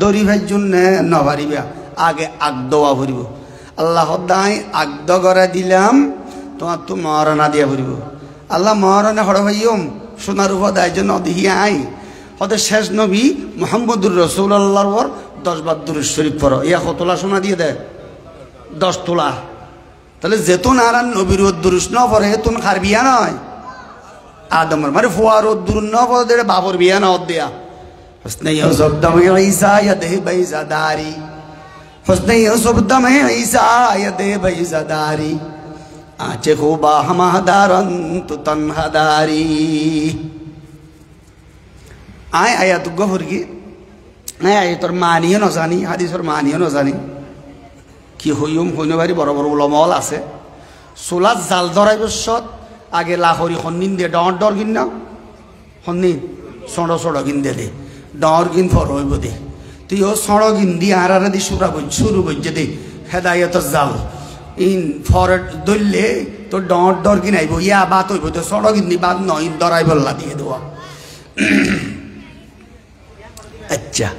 দরি ভাই জন্য নভারিবা আগে আগদোয়া ভরিব আল্লাহ দাই আগদ করে দিলাম তোমার তো মহারণা দিয়া ভরিব আল্লাহ মহারণা হড় ভাইম সোনার উপর দায় জন্য দিহিয়া আই হতে শেষ নবী মোহাম্মদুর রসুল্লাহর 10 বার দুরূদ শরীফ পড়ো ইয়া কতলা সোনা দিয়ে দেয় 10 তোলা তাহলে যেতুন আর নবীর দুরূদ ন পড়ে হেতুন খার বিয়া নয় আদমের মানে ফুয়ার দুরূদ ন পড়ে বাবর বিয়া না দিয়া হুসনে ইউসুফ দমে ঈসা ইয়াদে বাইজাদারি হুসনে ইউসুফ দমে ঈসা ইয়াদে বাইজাদারি আচে খুবা হামাদারন তু তনহাদারি আয় আয়াত গফর কি আয় আয়াতর মানিও ন জানি হাদিসর মানিও ন জানি কি হইম হইন বাড়ি বড় বড় উলমল আছে সোলাত জাল ধরাই বসত আগে লাহরি সন্নিন দিয়ে ডর কিন না সন্নিন সড় কিন দে ডর কিন ফর হইব দে তুই ও সড় কিন দিয়ে আর দি শুরু করছে দে হেদায়তর জাল ইন ফর দললে তো ডর কিন আইব ইয়া বাত হইব তো সড় কিন দি বাদ নয় দরাই বল্লা দিয়ে দেওয়া আচ্ছা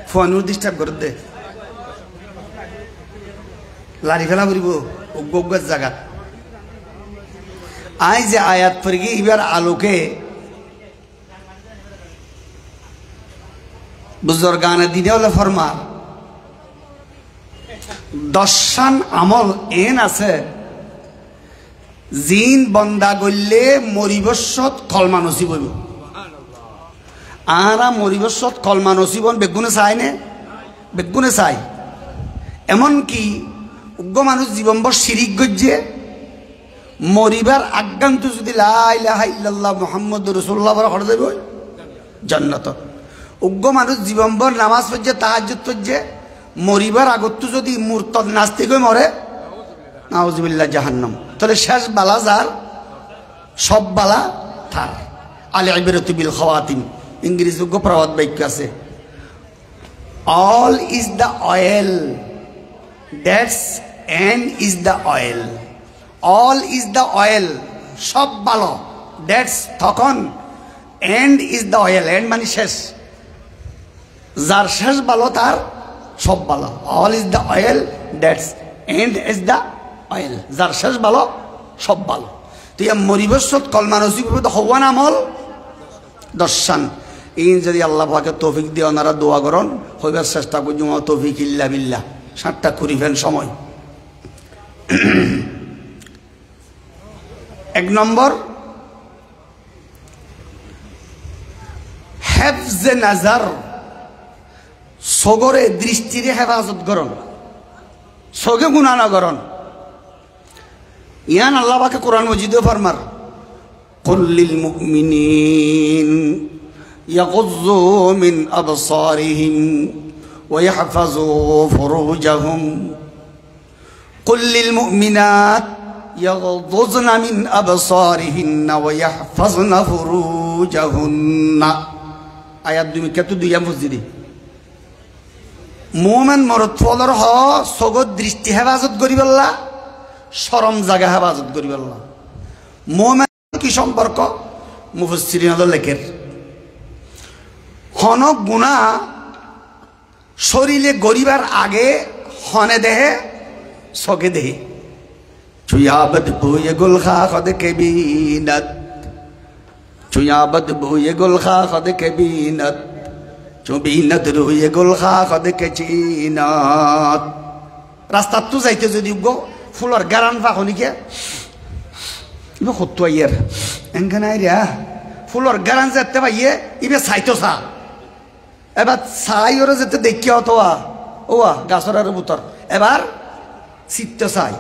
ফোন ডিস্টার্ব করে দে লারি ফেলা করিব উগ্গার জায়গা আই যে আয়াত পড়ি এবার আলোকে বুজুর্গানে দিনে হলে ফরমা 10 আমল এন আছে জিন বন্দা গললে মরিবসত কলমা নসিব হইব আরা মরিবসত কলমা নসিবন বেগুনে চাই নে বেগুনে চাই এমনকি উগ্র মানুষ জীবনভর শিরিক গজ্জে মরিবার আজ্ঞান্ত যদি লা ইলাহা ইল্লাল্লাহ মুহাম্মাদুর রাসূলুল্লাহ বলা করে দেব জান্নাত উগ্র মানুষ জীবনভর নামাজ পড়ছে তাহাজ্জুদ পড়ছে মরিবার আগত যদি মুরতাদ নাস্তিক হয়ে মরে নাউজুবিল্লাহ জাহান্নাম তাহলে শেষ বালা যার সব বালা থার আল ইবরাতু বিল খাওয়াতিম ইংরেজি উগ্র প্রবাদ বাক্য আছে all is the oil that's and is the oil all is the oil সব ভালো that's তখন and is the oil and মানে শেষ যার শেষ ভালো তার সব ভালো all is the oil that's and is the oil যার শেষ ভালো সব ভালো তো এই মরিবসত কলমা নসিব হবে হওয়ান আমল 10 ইন যদি আল্লাহ পাকে তৌফিক দিয়ে ওনারা দোয়া করেন হইবার চেষ্টা করছি তৌফিক ইল্লা বিল্লাহ 7টা করিবেন সময় 1 নম্বর হেফজে নাজার সগরে দৃষ্টিরে হেফাজত করন সগে গুনাহ না করন ইয়ান আল্লাহ পাকে কোরআন মজিদে ফরমার কুল লিল মুমিনিন ইয়াগুযু মিন আবসারিহিম ওয়া ইয়াহফাযু ফুরুজাহুম কুল লিল মুমিনাত ইয়াগুযুনা মিন আবসারিহিন্না ওয়া ইয়াহফাযনা ফুরুজাহুন্না আয়াত 2 কত 2 মসজিদে মুমিন মরদ ফলর হ সগদ দৃষ্টি হেফাজত করিবাল্লা শরম জায়গা হেফাজত করিবাল্লা মুমিন কি সম্পর্ক মুফাসসিরিন লেখের হন গুনাহ শরীরে গরিবার আগে হনে দেহে সগে দেহে চুয়াবত বুয়ে গুল খা খদ কেবিনত চুয়াবত বুয়ে গুল খা খদ কেবিনত চুবিনত রুয়ে গুল খা খদ কেচিনত রাস্তা তো যাইতে যদি গো ফুলর গারান ফাখনিকে ইবে কত ইয়ার এনখানে রিয়া ফুলর গারান যেতে পাইয়ে ইবে সাইতো সা এবার ছাই ওরা যেতে দেখি অতোয়া ওয়া গাছর আর বুতর এবার সিটতে চাই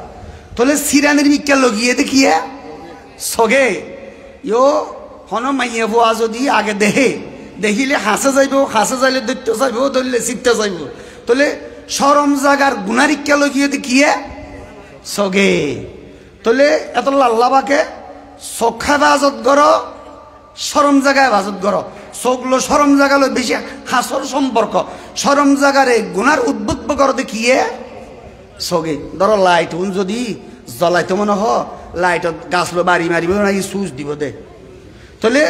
তোলে সিরানের বিজ্ঞা লগিয়ে দেখিয়ে সগে ইয়ো হন মাইয়ে ভুয়া যদি আগে দেহে দেখিলে হাসে যাইব হাসে যাইলে দেখতে চাইব ধরলে সিটতে চাইব তোলে সরম জাগার গুনারিক্যা লগিয়ে দেখিয়ে সগে তোলে এত আল্লাহকে চোখা বাজত গর সরম জায়গায় বাজত গর চোখলো সরম জায়গালো বেশি হাসর সম্পর্ক সরম জায়গারে গুনার উদ্বুদ্ধ কর দেখিয়ে সগে ধরো লাইট উন যদি জ্বলাইতে মনে হ লাইটত গাছলো বাড়ি মারিব না সুইচ দিব দে তাহলে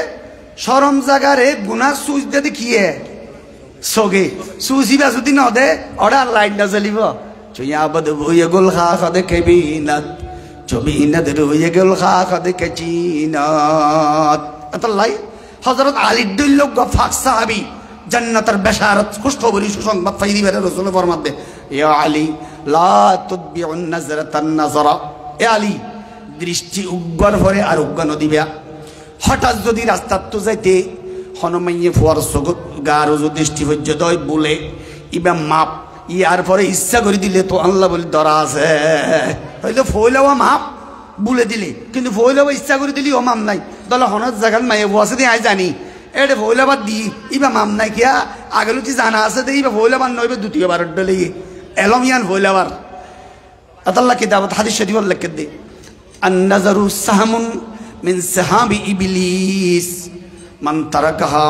সরম জায়গারে গুনার সুইচ দিয়ে দেখিয়ে সোগে সুসিবা যদি ন দে ওরা লাইট না জ্বলিব চুয়াবদ ভুয়ে গুল খা খদে কেবিনাত চবিনাত রুয়ে গুল খা খদে কেচিনাত আতাল্লাই হযরত আলী দুল্ল গফাক সাহাবী জান্নাতের বেশারত খুশখবরি সুসংবাদ পাই দিবেন রাসূল ফরমাতে ইয়া আলী লা তুদবিউন নাজরাতান নাজরা এ আলী দৃষ্টি উগ্গর ভরে আর উগ্গন দিবা হঠাৎ যদি রাস্তাত তো যাইতে হনমাইয়ে ফুয়ার সগত গারো যদি দৃষ্টি পর্যন্ত বলে ইবা মাপ ইয়ার পরে ইচ্ছা করে দিলে তো আল্লাহ বলে ধরা আছে হয়তো ফইলাও মাপ বলে দিলে কিন্তু ফইলাও ইচ্ছা করে দিলি ও মাম নাই দল হনত জাগান মাইয়ে ফুয়াছে দিয়ে আই জানি এটা ফইলাবার দি ইবা মাম নাই কিয়া আগেলুতি জানা আছে দে ইবা ফইলাবার নইবে দ্বিতীয়বার ডলে এলমিয়ান ফইলাবার আল্লাহ কিতাবত হাদিস শরীফ লিখে দে আন-নাযারু সাহমুন মিন সাহাবি ইবলিস মান তারাকাহা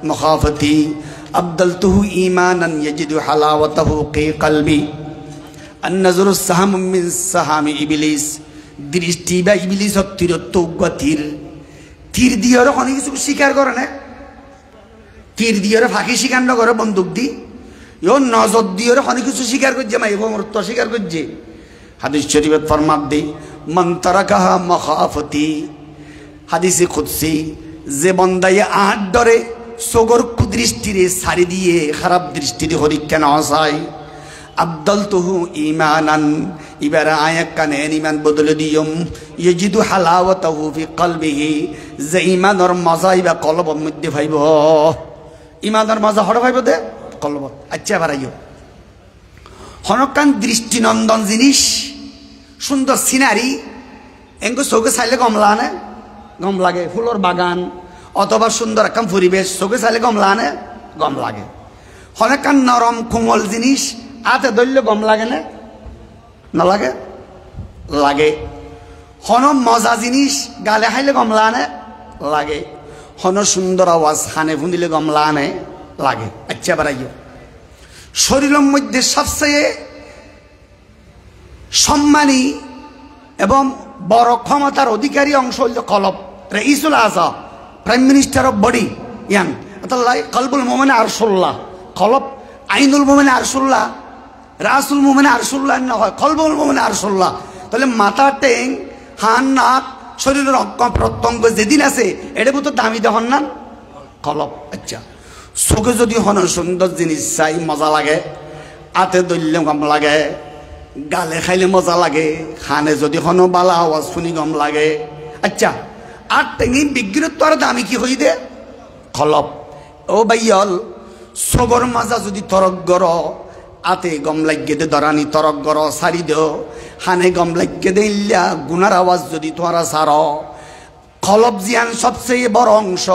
মুখাফাতি আবদালতুহু ঈমানান ইয়াজিদু হালাওয়াতাহু ফি কলবি আন-নাযারু সাহমুন মিন সাহামি ইবলিস দৃষ্টি বা ইবলিস তীরত্ব গতির তীর দিয়ে অনেক কিছু স্বীকার করে না তীর দিয়ে ফাঁকি স্বীকার না করে বন্দুক দি ও নজর দিয়ে অনেক কিছু স্বীকার করছে মাই মরত্ব স্বীকার করছে হাদিস শরীফত ফরমাত দি মান তারাকাহা মুখাফাতি হাদিসে কুদসি যে বন্দায় আট ডরে সগর কুদৃষ্টিরে সারি দিয়ে খারাপ দৃষ্টিরে হরিক্ষা না চায় আবদালতুহু ঈমানান এবার আয়াত কানে ঈমান বদলে দিয়ম ইয়াজিদু হালাওয়াতাহু ফি কলবিহি যে ঈমানের মজা ইবা কলবের মধ্যে পাইব ঈমানের মজা হড় পাইব দে কলব আচ্ছা বাড়াইও হনকান দৃষ্টিনন্দন জিনিস সুন্দর সিনারি এঙ্গো চোখে চাইলে গম লাগে ফুলর বাগান অথবা সুন্দর একদম পরিবেশ চোখে চাইলে গম লাগে হনকান নরম কোমল জিনিস হাতে ধরলে গম লাগে না লাগে লাগে হন মজা জিনিস গালে খাইলে গম লাগে হন সুন্দর আওয়াজ খানে ফুঁদিলে গম লাগে আচ্ছা বাড়াইও শরীরের মধ্যে সবচেয়ে সম্মানী এবং বড় ক্ষমতার অধিকারী অংশ হল কলব রাইসুল আযা প্রাইম মিনিস্টার অফ বডি ইয়ান আল্লাহ কলবুল মুমিন আরশুল্লাহ কলব আইনুল মুমিন আরশুল্লাহ রাসুল মুমিন আরশুল্লাহ না হয় কলবুল মুমিন আরশুল্লাহ তাহলে মাথা টেং হান নাক শরীরের অঙ্গ প্রত্যঙ্গ যেদিন আছে এটা তো দামি দহন না কলব আচ্ছা চোখে যদি হন সুন্দর জিনিস চাই মজা লাগে হাতে ধরলে গম লাগে গালে খাইলে মজা লাগে খানে যদি হন বালা আওয়াজ শুনি গম লাগে আচ্ছা আর টেঙি বিগ্রত আর দামি কি হই দে কলব ও বাইয়ল সগর মাজা যদি তরক গর আতে গম লাগিয়ে দে দরানি তরক গর সারি দেও হানে গম লাগিয়ে দে ইল্লা গুনার আওয়াজ যদি তোরা সার কলব জিয়ান সবচেয়ে বড় অংশ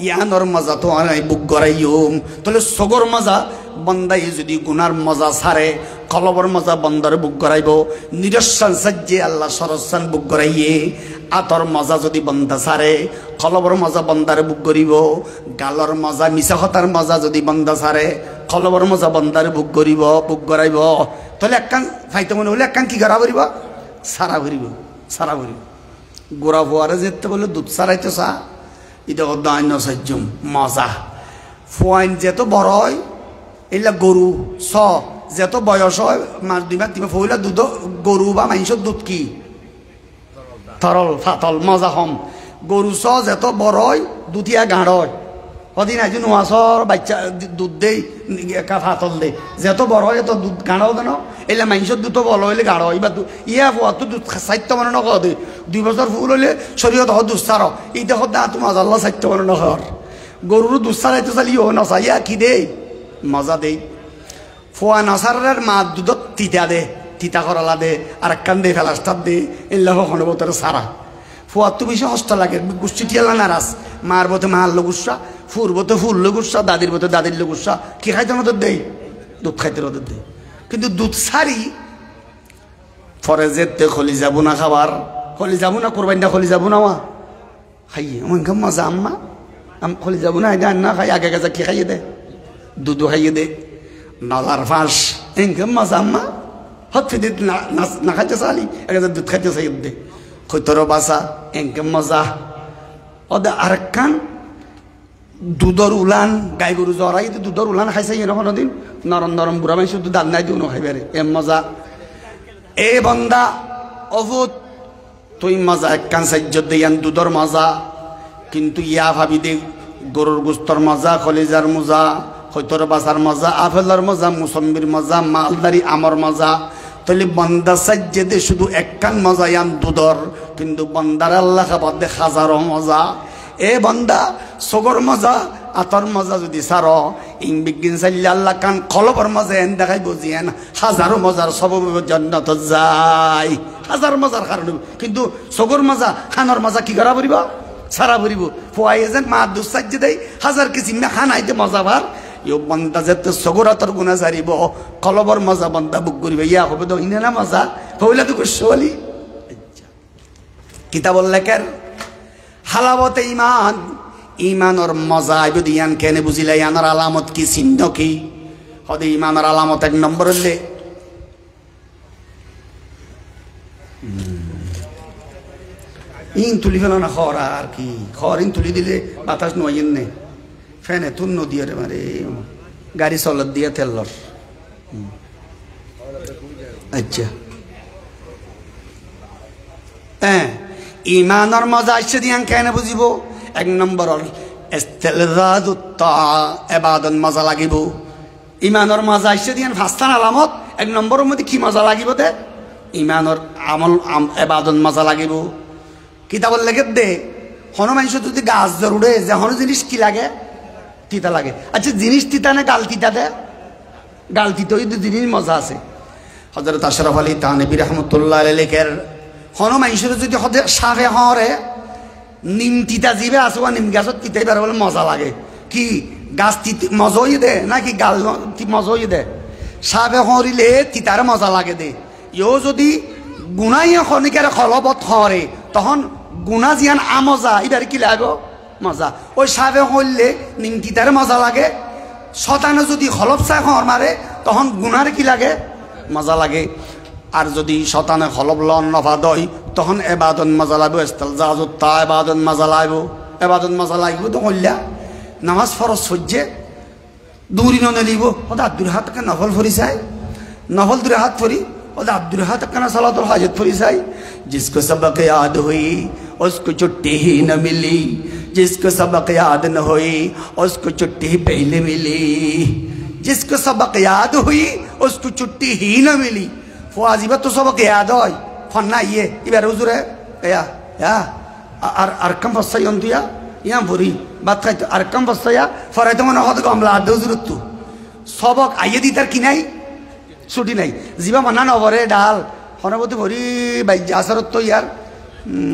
ইয়ানোর মজা তো বুক গড়াইম তাহলে সগর মজা বন্দাই যদি গুনার মজা সারে কলবর মজা বন্দারে বুক গড়াইব নিরস্বান সাজ্জে আল্লাহ সরস্বান বুক গড়াইয়ে আতর মজা যদি বন্দা সারে কলবর মজা বন্দারে বুক গড়িব গালর মজা মিশাহতার মজা যদি বন্দা সারে কলবর মজা বন্দারে বুক গড়িব বুক গড়াইব তাহলে একখান ফাইতে মনে হলে একখান কি করা করিব সারা ভরিব গোড়া ফোয়ারে যেতে বলে দুধ সারাইতে চা এটা অন্য সাহায্যম মজা ফোয়াইন যেত বড় হয় এগুলা গরু যেত বয়স হয় মাস 2 মাস 3 মাস ফইলা দুধ গরু বা মাংসের দুধ কি তরল ফাতল মজা হম গরু যেত বড় হয় দুধিয়া গাঁড় হয় সদিন আজি নোয়াশর বাচ্চা দুধ দেই ফাতল দে যেত বড় হয় এত দুধ গাঁড় কেন এলে মাংসের দুধ বড় হইলে গাঁড় হয় বা ইয়া ফোয়াতো দুধ 4 মানে নক দে 2 বছর ফুল হইলে শরীরত দুধ সার এই দেখো না তোমার আল্লাহ 4 মানে নকর গরুর দুধ সারাইতে চালিও নসা ইয়া কি দেই মজা দেই ফোয়া নসারের মা দুধত তিতা করালা দে আর একখান দে ফেলাস্টার দে এল্লাহ হনবতর সারা ফোয়াতো বেশি হস্ত লাগে গুষ্টি টিয়ালা নারাজ মার বতে মার লগুসা ফুর বতে ফুল লগুসা দাদির বতে দাদির লগুসা কি খাইতে মতো দেই দুধ খাইতে মতো দেই কিন্তু দুধ সারি পরে যেতে খলি যাব না খাবার খলি যাব না কোরবানিটা খলি যাব না মা খাইয়ে আমার মজা আম্মা খলি যাব না এটা না খাই আগে গেছে কি খাইয়ে দে দুধও খাইয়ে দে নালার ফাঁস এনকে মজা আম্মা হত ফিদে না খাইতে চালি এক দুধ খাইতে চাই দে খৈতর বাসা এনকে মজা ওদের আরেকখান দুধর উলান গাই গরু জরাই দুধর উলান খাইছে এরকম দিন নরম নরম বুড়া মানুষ শুধু দাঁত নাই দিও খাইবে এম মজা এ বন্দা অভূত তুই মজা একখান সাহায্য দিয়ান দুধর মজা কিন্তু ইয়া ভাবি দে গরুর গুস্তর মজা কলিজার মজা হয়তর বাসার মজা আপেলের মজা মুসম্বির মজা মালদারি আমর মজা তাহলে বন্দা সাহায্য দে শুধু একখান মজা ইয়ান দুধর কিন্তু বন্দার আল্লাহ খাবার দে হাজারো মজা এ বন্দা সগর মজা আতর মজা যদি সার ইং বিজ্ঞান চাইলে আল্লাহ কান কলবর মজা এন দেখাই বুঝিয়েন হাজারো মজার সব জন্নত যায় হাজার মজার কারণে কিন্তু সগর মজা খানর মজা কি করা পড়িব সারা পড়িব ফুয়াই যেন মা দুঃসাহ্য দেয় হাজার কিছু খান আইতে মজা ভার ইউ বন্দা যেতে সগর আতর গুণা সারিব কলবর মজা বন্দা বুক করিবে ইয়া হবে তো ইনে না মজা হইলে তো কুশলি কিতাবল লেখার হালাবতে ইমান ইমানর মজা যদি ইয়ান কেনে বুঝিলে ইয়ানোর আলামত কি চিহ্ন কি হদে ইমানের আলামত এক নম্বর হলে ইন তুলি ফেল না খর আর কি খর ইন তুলি দিলে বাতাস নইন নে ফেনে তুন নদীয় রে মারে গাড়ি চলত দিয়ে তেলর আচ্ছা হ্যাঁ ইমানর মজা আসছে দিয়ান কেনে বুঝিব এক নম্বর এবাদত মজা লাগিব ইমানর মজা আসছে দিয়ান ফাস্তান আলামত এক নম্বরের মধ্যে কি মজা লাগিব দে ইমানর আমল এবাদত মজা লাগিব কিতাবল লেগে দে হন মানুষ যদি গাছ জরুড়ে যে হন জিনিস কি লাগে তিতা লাগে আচ্ছা জিনিস তিতা না গাল তিতা দে গাল তিতা ওই জিনিস মজা আছে হযরত আশরাফ আলী থানভী রাহমাতুল্লাহ আলাইহি লেখের হন মানুষের যদি হদে সাফে হরে নিম তিতা জিবে আছে নিম গাছত তিতাই বার বলে মজা লাগে কি গাছ মজাই দে নাকি গাল মজাই দে সাফে হরিলে তিতার মজা লাগে দে ইও যদি গুনাই খনিকার খলবত হরে তখন গুনা জিয়ান আমজা এবার কি লাগো মজা ওই সাফে হরলে নিম তিতার মজা লাগে শতানে যদি খলব চাই হর মারে তখন গুনার কি লাগে মজা লাগে আর যদি শতানে খলব লন নফা দই তখন এবাদত মজা লাগবে ইস্তেলজাজুত্তা এবাদত মজা লাগবে এবাদত মজা লাগবে তো কল্যা নামাজ ফরজ সহ্যে দূরি নিব ওদের আব্দুর হাত নফল ফরি চাই নফল দূরে হাত ফরি ওদের আব্দুর হাত কেনা সালাতুল হাজত ফরি চাই जिसको सबक याद हुई उसको छुट्टी ही न मिली जिसको सबक याद न हुई उसको छुट्टी पहले मिली जिसको सबक याद हुई उसको छुट्टी ही न मिली ফাজিবা তো সবকে याद হয় ফন্না ইয়ে এবার হুজুরে ইয়া আর কম ফসাই অন্তুয়া ইয়া ভরি বাত খাইতো আর কম ফসাইয়া ফরাইতো মনে হদ কমলা আদ হুজুরত তো সবক আইয়ে দি তার কি নাই ছুটি নাই জিবা মানা নবরে ডাল হনবতী ভরি বাই আসরত তো ইয়ার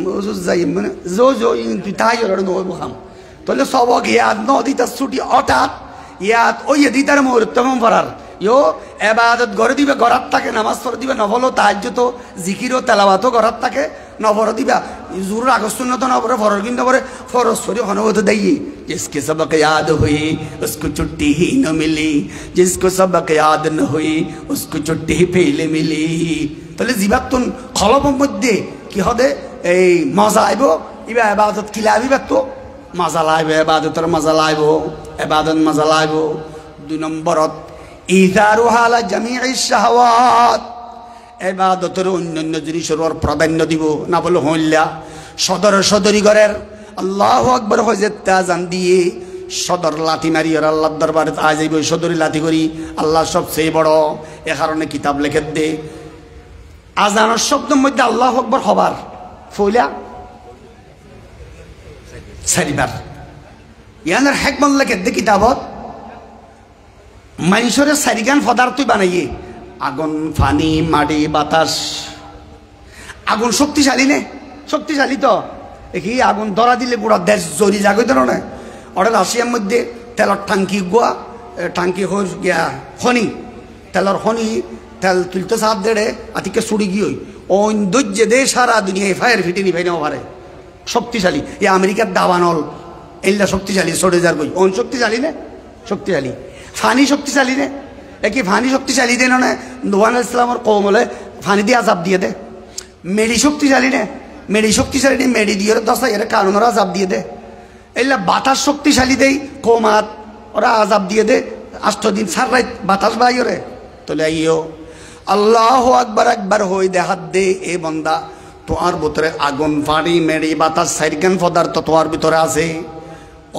হুজুর যাই মানে জো জো তুই তাই ওর নব খাম তাহলে সবক ইয়াদ ন দি তার ছুটি হঠাৎ ইয়াদ ওই দি তার মুহূর্ত পড়ার ইয়ো এবাদত গড়ে দিবে গড়াত থাকে নামাজ পড়ে দিবে নফলও তাহাজ্জুদ জিকিরও তেলাওয়াতও গড়াত থাকে নফর দিবা জোর আগস্তুন তো নফরে ফরর কিন্তু পরে ফরজ সরি হনবত দেই जिसके सबक याद हुई उसको छुट्टी ही न मिली जिसको सबक याद न हुई उसको छुट्टी पहले मिली তাহলে জিবাতুন খলবের মধ্যে কি হবে এই মজা আইব ইবা ইবাদত কি লাইব তো মজা লাইব ইবাদতের মজা লাইব ইবাদত মজা লাইব দুই নম্বরত ইজারুহা আলা জামিইশ শাহওয়াত ইবাদতের অন্যান্য জিনিসের প্রাধান্য দিব না বলে হইলা সদরি ঘরের আল্লাহু আকবার হজরত আজান দিয়ে সদর লাঠি মারি আর আল্লাহর দরবারে আ যাইব সদরি লাঠি করি আল্লাহ সবচেয়ে বড় এ কারণে কিতাব লিখে দে আজানের শব্দের মধ্যে আল্লাহু আকবার হবার ফইলা সারিবার ইয়ানের হিকমত লিখে দে কিতাবত মানুষের সারিগান পদার্থই বানাইয়ে আগুন পানি মাটি বাতাস আগুন শক্তিশালী নে শক্তিশালী তো দেখি আগুন ধরা দিলে পুরো দেশ জরি জাগই ধরো না ওটা রাশিয়ার মধ্যে তেলের টাঙ্কি গোয়া টাঙ্কি হয়ে গিয়া খনি তেলের খনি তেল তুলতে সাপ দেড়ে আতিকে ছুড়ি গিয়ে ওই দৈর্য দে সারা দুনিয়ায় ফায়ার ফিটে নিবে নেওয়া পারে শক্তিশালী এই আমেরিকার দাবানল এগুলা শক্তিশালী সরে যার বই ওন শক্তিশালী নে শক্তিশালী ফানি শক্তিশালী নে একই ফানি শক্তিশালী দে না নোয়ান ইসলামের কৌম হলে ফানি দিয়ে আজাব দিয়ে দে মেডি শক্তিশালী নে মেডি শক্তিশালী নে মেডি দিয়ে দশা এর কারণের আজাব দিয়ে দে এলা বাতাস শক্তিশালী দেই কোমাত ওরা আজাব দিয়ে দে 8 দিন সার রাত বাতাস বাইরে তোলে আইও আল্লাহু আকবার একবার হই দে হাত দে এ বান্দা তোমার ভিতরে আগুন পানি মেড়ি বাতাস সাইরগান পদার্থ তোমার ভিতরে আছে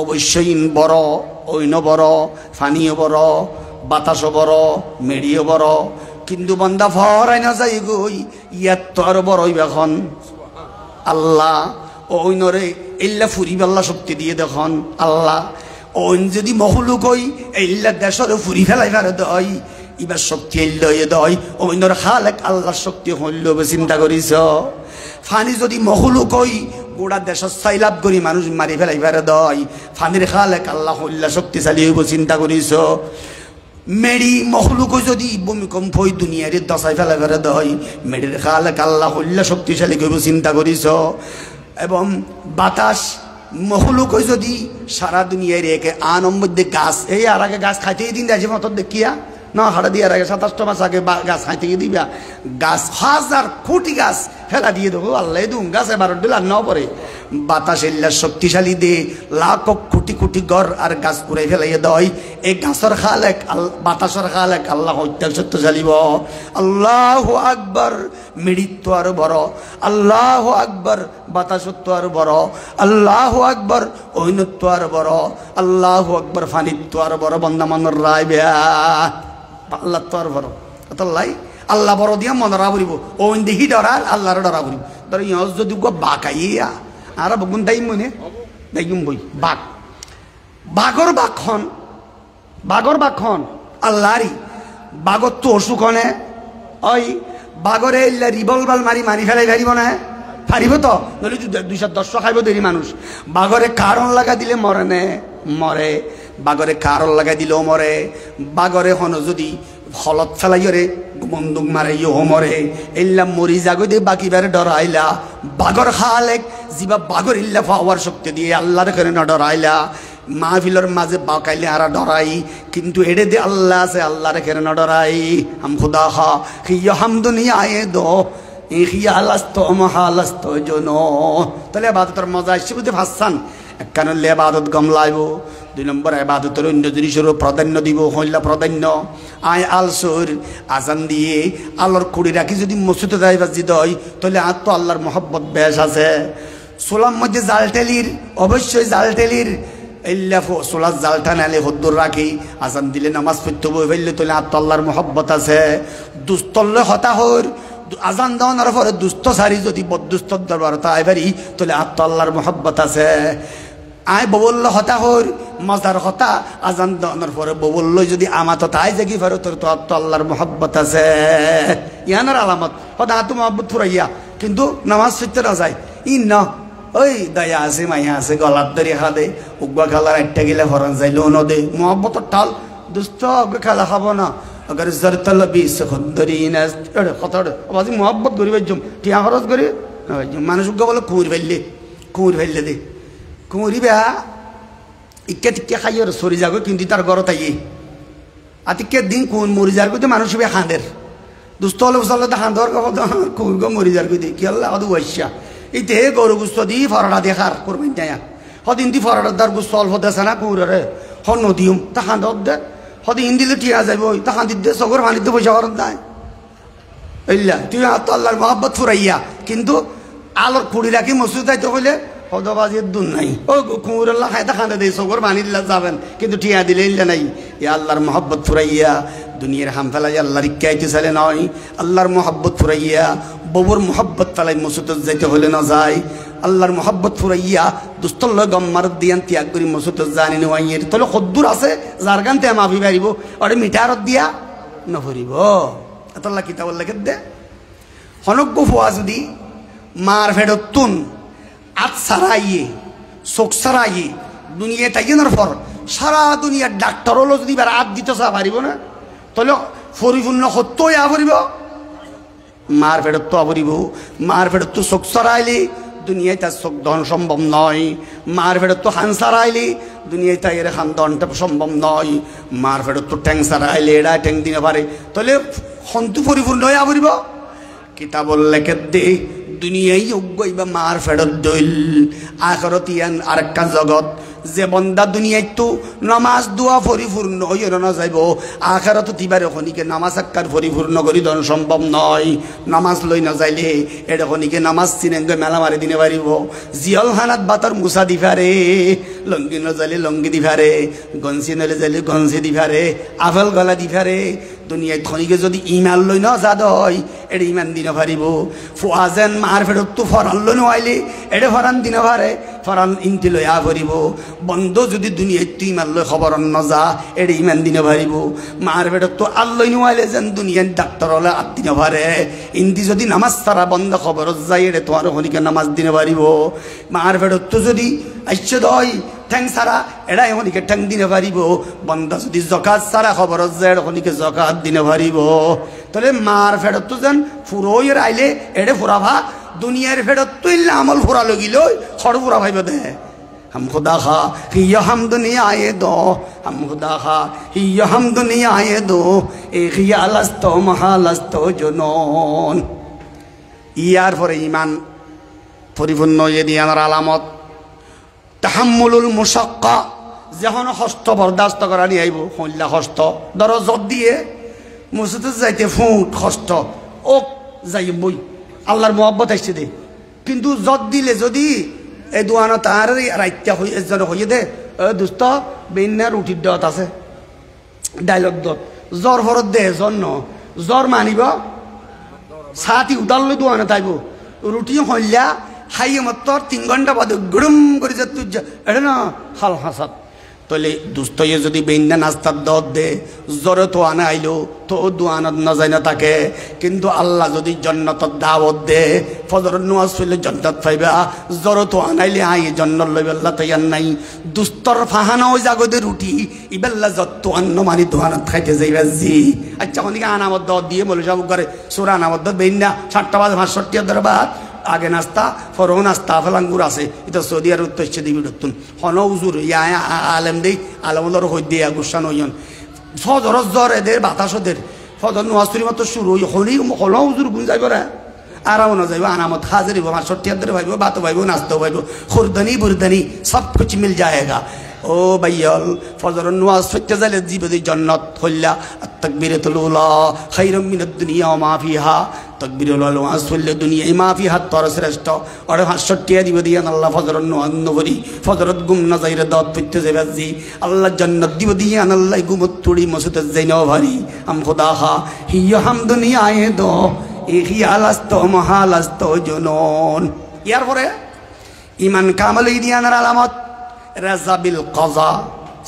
অবশ্যই বড় ঐন বড় পানিও বড় বাতাসও বড় মেড়িও বড় কিন্তু বান্দা ফরাই না যাই গই ইয়াত তো আর বড়ই এখন আল্লাহ ঐনরে এল্লা ফুরি বেল্লা শক্তি দিয়ে দেখুন আল্লাহ ঐন যদি মহলুক হই এল্লা দেশরে ফুরি ফেলাই ফেলে দই ইবার শক্তি এল্লয়ে দই ঐনর খালেক আল্লাহর শক্তি হইল চিন্তা করিস ফানি যদি মহলুক হই গোড়া দেশত সাইলাভ করি মানুষ মারি ফেলাই ফেলে দই ফানির খালেক আল্লাহ হইল্লা শক্তিশালী হইব চিন্তা করিস মেড়ি মহলুক যদি ভূমিকম্প হই দুনিয়ার দশাই ফেলা ফেলে দই মেড়ির খালেক আল্লাহ হইল্লা শক্তিশালী হইব চিন্তা করিস এবং বাতাস মহলুক যদি সারা দুনিয়ার একে আনম মধ্যে গাছ এই আর আগে গাছ খাইতেই দিন যাচ্ছে মতো দেখিয়া না হাড়া দিয়ে আগে 27 মাস আগে গাছ খাইতে দিবা গাছ 1000 কোটি গাছ ফেলা দিয়ে দেবো আল্লাহ দুম গাছ এবার দিল আর নাও পরে বাতাস এল্লা শক্তিশালী দে লাখ কোটি কোটি গড় আর গাছ পুরাই ফেলাইয়ে দয় এই গাছের খালেক বাতাসের খালেক আল্লাহ অত্যাগ শক্তিশালী আল্লাহু আকবার মৃত্যু আর বড় আল্লাহু আকবার বাতাসত্ব আর বড় আল্লাহু আকবার ঐনত্ব আর বড় আল্লাহু আকবার ফানিত্ব আর বড় বন্দা মনের রায় বেয়া আল্লাহ তো আর বড় লাই আল্লাহ বড় দিয়া মনরা বলিব ওইন দেখি ডরাল আল্লাহর ডরা বলিব ধর ইহস যদি বাকাইয়া আর বগুন দাইম মনে দাইম বই বাঘ বাঘর বাঘন আল্লাহরি বাঘর তো অসুখনে ওই বাঘরে রিভলভার মারি ফেলাই ফারিব না ফারিব তো নলি 210 খাইব দেরি মানুষ বাঘরে কারণ লাগা দিলে মরে নে মরে বাঘরে কারণ লাগা দিলেও মরে বাঘরে হন যদি হলত ফেলাইরে বন্দুক মারাইও মরে এল্লা মরি যাগো দে বাকি বারে ডরাইলা বাঘর খালেক জিবা বাঘর ইল্লা পাওয়ার শক্তি দিয়ে আল্লাহর করে না ডরাইলা মাহফিলের মাঝে বাকাইলে আর ডরাই কিন্তু এড়ে দে আল্লাহ আছে আল্লাহর করে না ডরাই হাম খুদা খা খিয়া হাম দুনিয়া আয়ে দো ইখিয়া আলাস্ত মহালাস্ত জনো তাহলে ইবাদতের মজা আসছে বুঝতে ভাসান একখানে ইবাদত গম লাইব 2 নম্বর ইবাদতের অন্য জিনিসের প্রাধান্য দিব হইলা প্রাধান্য আয় আলসুর আজান দিয়ে আল্লাহর কুড়ি রাখি যদি মসজিদে যাইবা জিদই তাহলে আর তো আল্লাহর মহব্বত বেশ আছে সোলার মধ্যে জালটেলির অবশ্যই জালটেলির এল্লা সোলার জালটা নালে হদ্দুর রাখি আজান দিলে নামাজ পড়তে বই ফেললে তাহলে আর তো আল্লাহর মহব্বত আছে দুস্তল্লে হতাহর আজান দেওয়ার পরে দুস্থ সারি যদি বদুস্থ দরবার তাই পারি তাহলে আর তো আল্লাহর মহব্বত আছে আয় ববল্ল হতাহর মজার হতা আজান দেওয়ার পরে ববল্ল যদি আমাতো তাই জাগি পারো তোর তো আর তো আল্লাহর মহব্বত আছে ইয়ানার আলামত হতা তো মহব্বত ফুরাইয়া কিন্তু নামাজ পড়তে না যায় ন ওই দয়া আছে মাইয়া আছে গলার দরি খাদে উগ্বা খালার একটা গেলে হরণ যাইলেও নদে মহব্বতর টাল দুস্থ খেলা খাবো না अगर जरतल बीस खुदरीन कत बाजी मोहब्बत करी भाई टिया खरच करी मानुष बोले कुर फैले दे कुरी बे इक्के टिक्के खाइए सरी जागो किंतु तार घर ताइए आतिक्के दिन कुन मरी जार तो मानुष बे खाँदेर दुस्त हले बसले तो खाँदर कुर गो मरी जार दे कि अल्लाह अदू वैश्या इते गरु गुस्त दी फराड़ा देखार करবেন जाया हदिन दी फराड़ार दार गुस्त अल्प देছে না কুরে হন নদিউম তা খাঁদর দে হদি হিন্দিলে টিয়া যাইব তা খাঁদি দে সগর ফানিতে পয়সা করেন তাই ইল্লা তুই তো আল্লাহর মহব্বত ফুরাইয়া কিন্তু আলোর কুড়ি রাখি মসজিদ যাইতে হইলে হদবাজির দুন নাই ও কুমুরল্লাহ খাইতে খাঁদে দেয় সগর ফানিল্লা যাবেন কিন্তু টিয়া দিলে ইল্লা নাই এ আল্লাহর মহব্বত ফুরাইয়া দুনিয়ার হাম ফেলাই আল্লাহর ইচ্ছাইতে চালে নয় আল্লাহর মহব্বত ফুরাইয়া ববুর মহব্বত ফেলাই মসজিদে যাইতে হলে না যায় আল্লাহর মহব্বত ফুরাইয়া দুস্তল গম্মার দিয়ান ত্যাগ করি মসজিদে জানি নয় তাহলে কদ্দুর আছে যার গান তে মাফি পারিব ওরে মিঠারত দিয়া নফরিব আল্লাহ কিতাব লেখে দে হনজ্ঞ ফুয়া যদি মার ফেরতুন আত সারাইয়ে চোখ সারাইয়ে দুনিয়া তাইনের পর সারা দুনিয়ার ডাক্তার হলো যদি এবার আত দিতে চা পারিব না তাহলে পরিপূর্ণ সত্য ইয়া পড়িব মার ফেরত পড়িব মার ফেরত চোখ সারাইলে দুনিয়ায় তার চোখ দহন সম্ভব নয় মার ফেরত হান সারাইলে দুনিয়ায় তাই এর খান দহনটা সম্ভব নয় মার ফেরত ঠ্যাং সারাইলে এরা ঠ্যাং দিতে পারে তাহলে সন্তু পরিপূর্ণ ইয়া পড়িব কিতাব লেখে দে দুনিয়ায় যোগ্য বা মার ফেরত দইল আখরত ইয়ান আরেকটা জগৎ যে বন্দা দুনিয়ায় তো নামাজ দোয়া পরিপূর্ণ হইয়া না যাইব আখিরাত তিবারে খনিকে নামাজ আক্কার পরিপূর্ণ করি দন সম্ভব নয় নামাজ লই না যাইলে এটা খনিকে নামাজ চিনেঙ্গে মেলা মারি দিনে পারিব জিয়ল হানাত বাতার মুসা দিফারে লঙ্গি ন যাইলে লঙ্গি দিফারে গঞ্জি নলে যাইলে গঞ্জি দিফারে আফেল গলা দিফারে দুনিয়ায় খনিকে যদি ইমান লই না যাদ হয় এটা ইমান দিন পারিব ফুয়াজেন মার ফেরত তো ফরান লই নাইলে এটা ফরান দিন পারে ফরান ইনতি লই আ পারিব বন্ধ যদি দুনিয়ায় তুই ইমান লই খবর ন যা এটা ইমান দিন পারিব মার ফেরত তো আল্লই নাইলে যেন দুনিয়ার ডাক্তার হলে আট দিন পারে ইনতি যদি নামাজ সারা বন্ধ খবর যাই এটা তোমার খনিকে নামাজ দিন পারিব মার ফেরত তো যদি আইসে দয় ঠ্যাং সারা এটা এখনকে ঠ্যাং দিনে পারিব বন্ধা যদি জকাত সারা খবর যায় এখনকে জকাত দিনে পারিব তাহলে মার ফেরত তো যেন ফুরোয়ের আইলে এড়ে ফুরাভা দুনিয়ার ফেরত তো ইল্লা আমল ফুরা লগিল খড় ফুরা ভাইব দে हम खुदा खा हिया हम दुनिया आए दो हम खुदा खा हिया हम दुनिया आए दो एक यालस्तो महालस्तो जुनून ইয়ার পরে ইমান পরিপূর্ণ যদি আমার আলামত তাহাম্মুলুল মুশাক্কা যখন হস্ত বরদাস্ত করা নিয়ে আইব হইলা হস্ত ধরো জব দিয়ে মসজিদে যাইতে ফুট হস্ত ও যাইবই আল্লাহর মোহাব্বত আসছে দে কিন্তু জব দিলে যদি এই দোয়ানো তার রাইত্যা হইয়ে দে দুস্ত বেন্যার উঠির দত আছে ডায়লগ দত জ্বর ফরত দে জন্য জ্বর মানিব সাথী উদাল দোয়ানো তাইব রুটি হইলা হাইয়ে মাত্র 3 ঘন্টা বাদে গরম করে যা তুই এটা না হাল হাসাত তাহলে দুস্তয়ে যদি বেন্যা নাস্তার দত দে জ্বরে তো আনা আইলো তো দোয়ানত না যায় না তাকে কিন্তু আল্লাহ যদি জন্নতর দাওয়াত দে ফজর নামাজ পড়লে জন্নত পাইবা জ্বরে তো আনাইলে আই জন্নত লইবে আল্লাহ তৈয়ার নাই দুস্তর ফাহানাও জাগদে রুটি ইবেল্লা যত অন্ন মানি দোয়ানত খাইতে যাইবা জি আচ্ছা অনেকে আনামত দত দিয়ে বলে সব করে সোরা আনামত দত বেন্যা 7টা বাজে 65 দরবার আগে নাস্তা ফরহ নাস্তা ফলাঙ্গুর আছে এটা সৌদি আরব তো ইচ্ছে দিবি ডতুন হন উজুর ইয়া আলেম দেই আলমদর হই দিয়া গুসান হইন ফজর জ্বর এদের বাতাস ওদের ফজর নোয়াজুরি মতো শুরু হই হলি হল উজুর গুন যাইব রে আরাম না যাইব আনামত হাজির হইব 65 ভাইব বাত ভাইব নাস্তা ভাইব খুরদানি বুরদানি সব কিছু মিল যায়গা ও ভাইয়াল ফজর নামাজ পড়তে যাইলে জীবনে জান্নাত হইলা তাকবীরাতুল উলা খায়রুম মিনাদ দুনিয়া ওয়া মা ফিহা তাকবীরুল উলা নামাজ পড়লে দুনিয়ায় মা ফিহা তর শ্রেষ্ঠ আর 65 দিব দিয়ান আল্লাহ ফজর নামাজ নবরি ফজরত গুম না যাইরে দাওয়াত পড়তে যাইবা জি আল্লাহ জান্নাত দিব দিয়ান আল্লাহ গুমত তুড়ি মসজিদে যাইনো ভারি আম খোদা খা হিয়া হাম দুনিয়ায়ে দো ইখিয়ালাস্তো মহালাস্তো জুনুন ইয়ার পরে ঈমান কামাল দিয়ানের আলামত রাজাবিল কাজা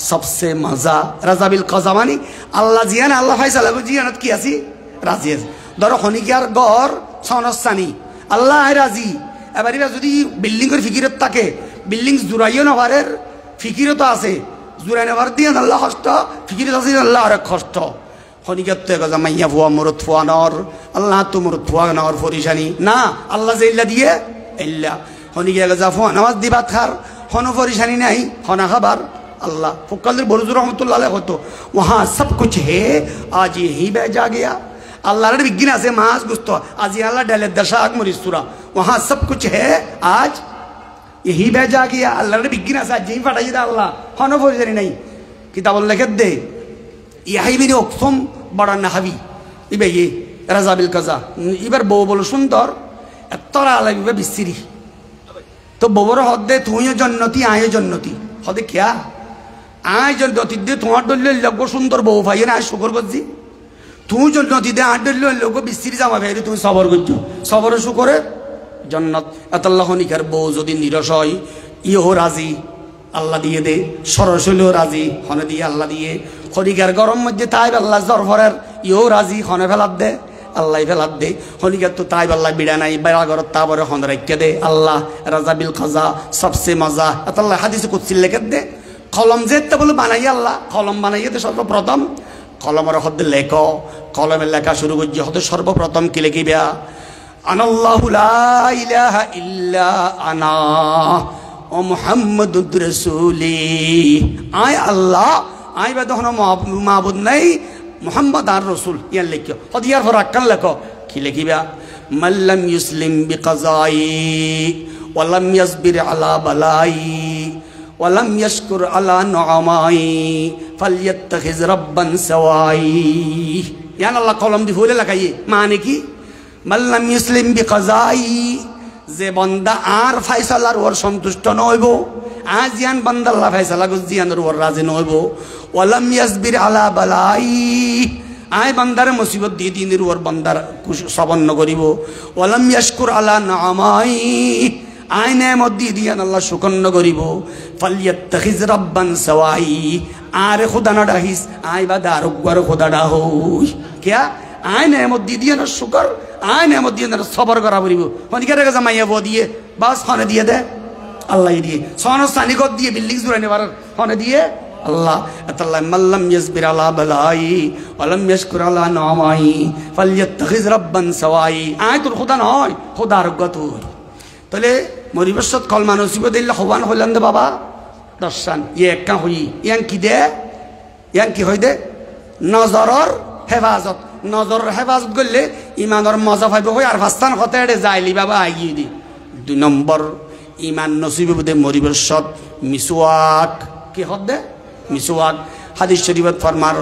সবসে মজা রাজাবিল কাজা মানে আল্লাহ জিয়ান আল্লাহ ফাইসালা জিয়ানত কি আছি রাজি আছে ধরো খনিকার গড় সনস্থানি আল্লাহ রাজি এবার যদি বিল্ডিং এর ফিকিরত থাকে বিল্ডিং জুরাইও নভারের ফিকিরত আছে জুরাই নভার দিয়ে আল্লাহ কষ্ট ফিকিরত আছে আল্লাহ আর কষ্ট খনিকার তো গজা মাইয়া ফুয়া মুরত ফুয়া নর আল্লাহ তো মুরত ফুয়া নর ফরিশানি না আল্লাহ যে ইল্লা দিয়ে ইল্লা খনিকা গজা ফুয়া নামাজ দিবাত খার হন পরেशानी नहीं होना खबर अल्लाह फुक्कल बरजू रहमतुल्लाह अलैह होतो वहाँ सब कुछ है आज यही भेजा गया अल्लाह रे बिगिना से मास गुस्तो आज अल्लाह डाले दशाक मुरिसुरा वहाँ सब कुछ है आज यही भेजा गया अल्लाह रे बिगिना से आज यही फटाई दा अल्लाह हन परेशानी नहीं किताब लिख दे यही भी ओक्सम बड़ा नहवी इबे ये रजा बिल कजा इबर बो बोलो सुंदर तरा अलग इबे बिस्सिरी तो बोबर हदे तुइयो जन्नती आयो जन्नती हदे क्या आय जन्नती दे तुम्हार डल्ले लगो सुंदर बो भाई ना शुक्र गजी तू जन्नती दे आठ डल्ले लोगो बिस्सिरी जामा भाई तुम सबर गजो सबर शुक्रे जन्नत अतल्लाह निकर बो जदि निराश হয় ইও রাজি আল্লাহ দিয়ে দে সরসলিও রাজি হনে দিয়ে আল্লাহ দিয়ে খরিকার গরম মধ্যে তাই আল্লাহ জরফরের ইও রাজি হনে ফেলাত দে আল্লাহ ফেলাত দে হনিকার তো তাই আল্লাহ বিড়া নাই বেড়া ঘর তারপরে হন রেখে দে আল্লাহ রাজা বিল খাজা সবসে মজা আল্লাহ হাদিসে কুদসি লিখে দে কলম যেতে বলে বানাই আল্লাহ কলম বানাইয়ে দে সর্বপ্রথম কলমের হদ্দে লেখ কলমের লেখা শুরু করছে হতে সর্বপ্রথম কি লিখিবা আনাল্লাহু লা ইলাহা ইল্লা আনা ও মুহাম্মাদুর রাসূলি আয় আল্লাহ আয় বেদহন মাবুদ নাই मोहम्मद आर रसूल यार लिखो और यार फराकन लिखो कि लिखिबा मल्लम युस्लिम बिक़ज़ाई वलम यस्बिर अला बलाई ওয়ালাম ইয়াশকুর আলা নিআমাই ফালইয়াত্তাখিজ রাব্বান সাওয়াই। ইয়ান আল্লাহ কলম দি ফুলে লাগাইয়ে মানে কি মাল্লাম ইসলিম বিকাজাই, যে বান্দা আর ফায়সালার ওর সন্তুষ্ট নইব, আজ ইয়ান বান্দা আল্লাহ ফায়সালা গো জিয়ানের ওর রাজি নইব। ওয়ালাম ইয়াসবির আলা বালাই, আয় বান্দার মুসিবত দিয়ে দিনের ওর বান্দার সবন্ন করিব। ওয়ালাম ইয়াশকুর আলা নিআমাই, আয় নেমত দিয়ে দিয়ান আল্লাহ সুকন্ন করিব। ফালইয়াত্তাখিজ রাব্বান সাওয়াই, আরে খোদা না ডাহিস আয় বা দারুগার খোদা ডাহই কিয়া আয় নেমত দিয়ে দিয়ান শুকর, আয় নেমত দিয়ে সবর করা পড়িব। হনিকে রেখে জামাইয়া বো দিয়ে বাস হনে দিয়ে দে আল্লাহ দিয়ে সহন স্থানী গদ দিয়ে বিল্ডিং জুড়ে নেবার হনে দিয়ে আল্লাহ আতাল্লাহ মাল্লাম ইয়াসবির আলা বালাই ওয়ালাম ইয়াশকুর আলা নিআমাই ফালইয়াত্তাখিজ রাব্বান সাওয়াই। আয় তোর খোদা নয়, খোদার গত। তাহলে মরিবসত কলমা নসিব দিল্লা হবান হইলেন দে বাবা দর্শান ইয়ে একা হই ইয়ান কি দে, ইয়ান কি হই দে নজরর হেফাজত। নজর হেফাজত করলে ইমানের মজা পাইব হই আর ফাস্তান হতে এড়ে যাইলি বাবা আগিয়ে দি। 2 নম্বর ইমান নসিব দে মরিবসত মিসওয়াক, কি হদ দে মিসওয়াক। হাদিস শরীফত ফরমার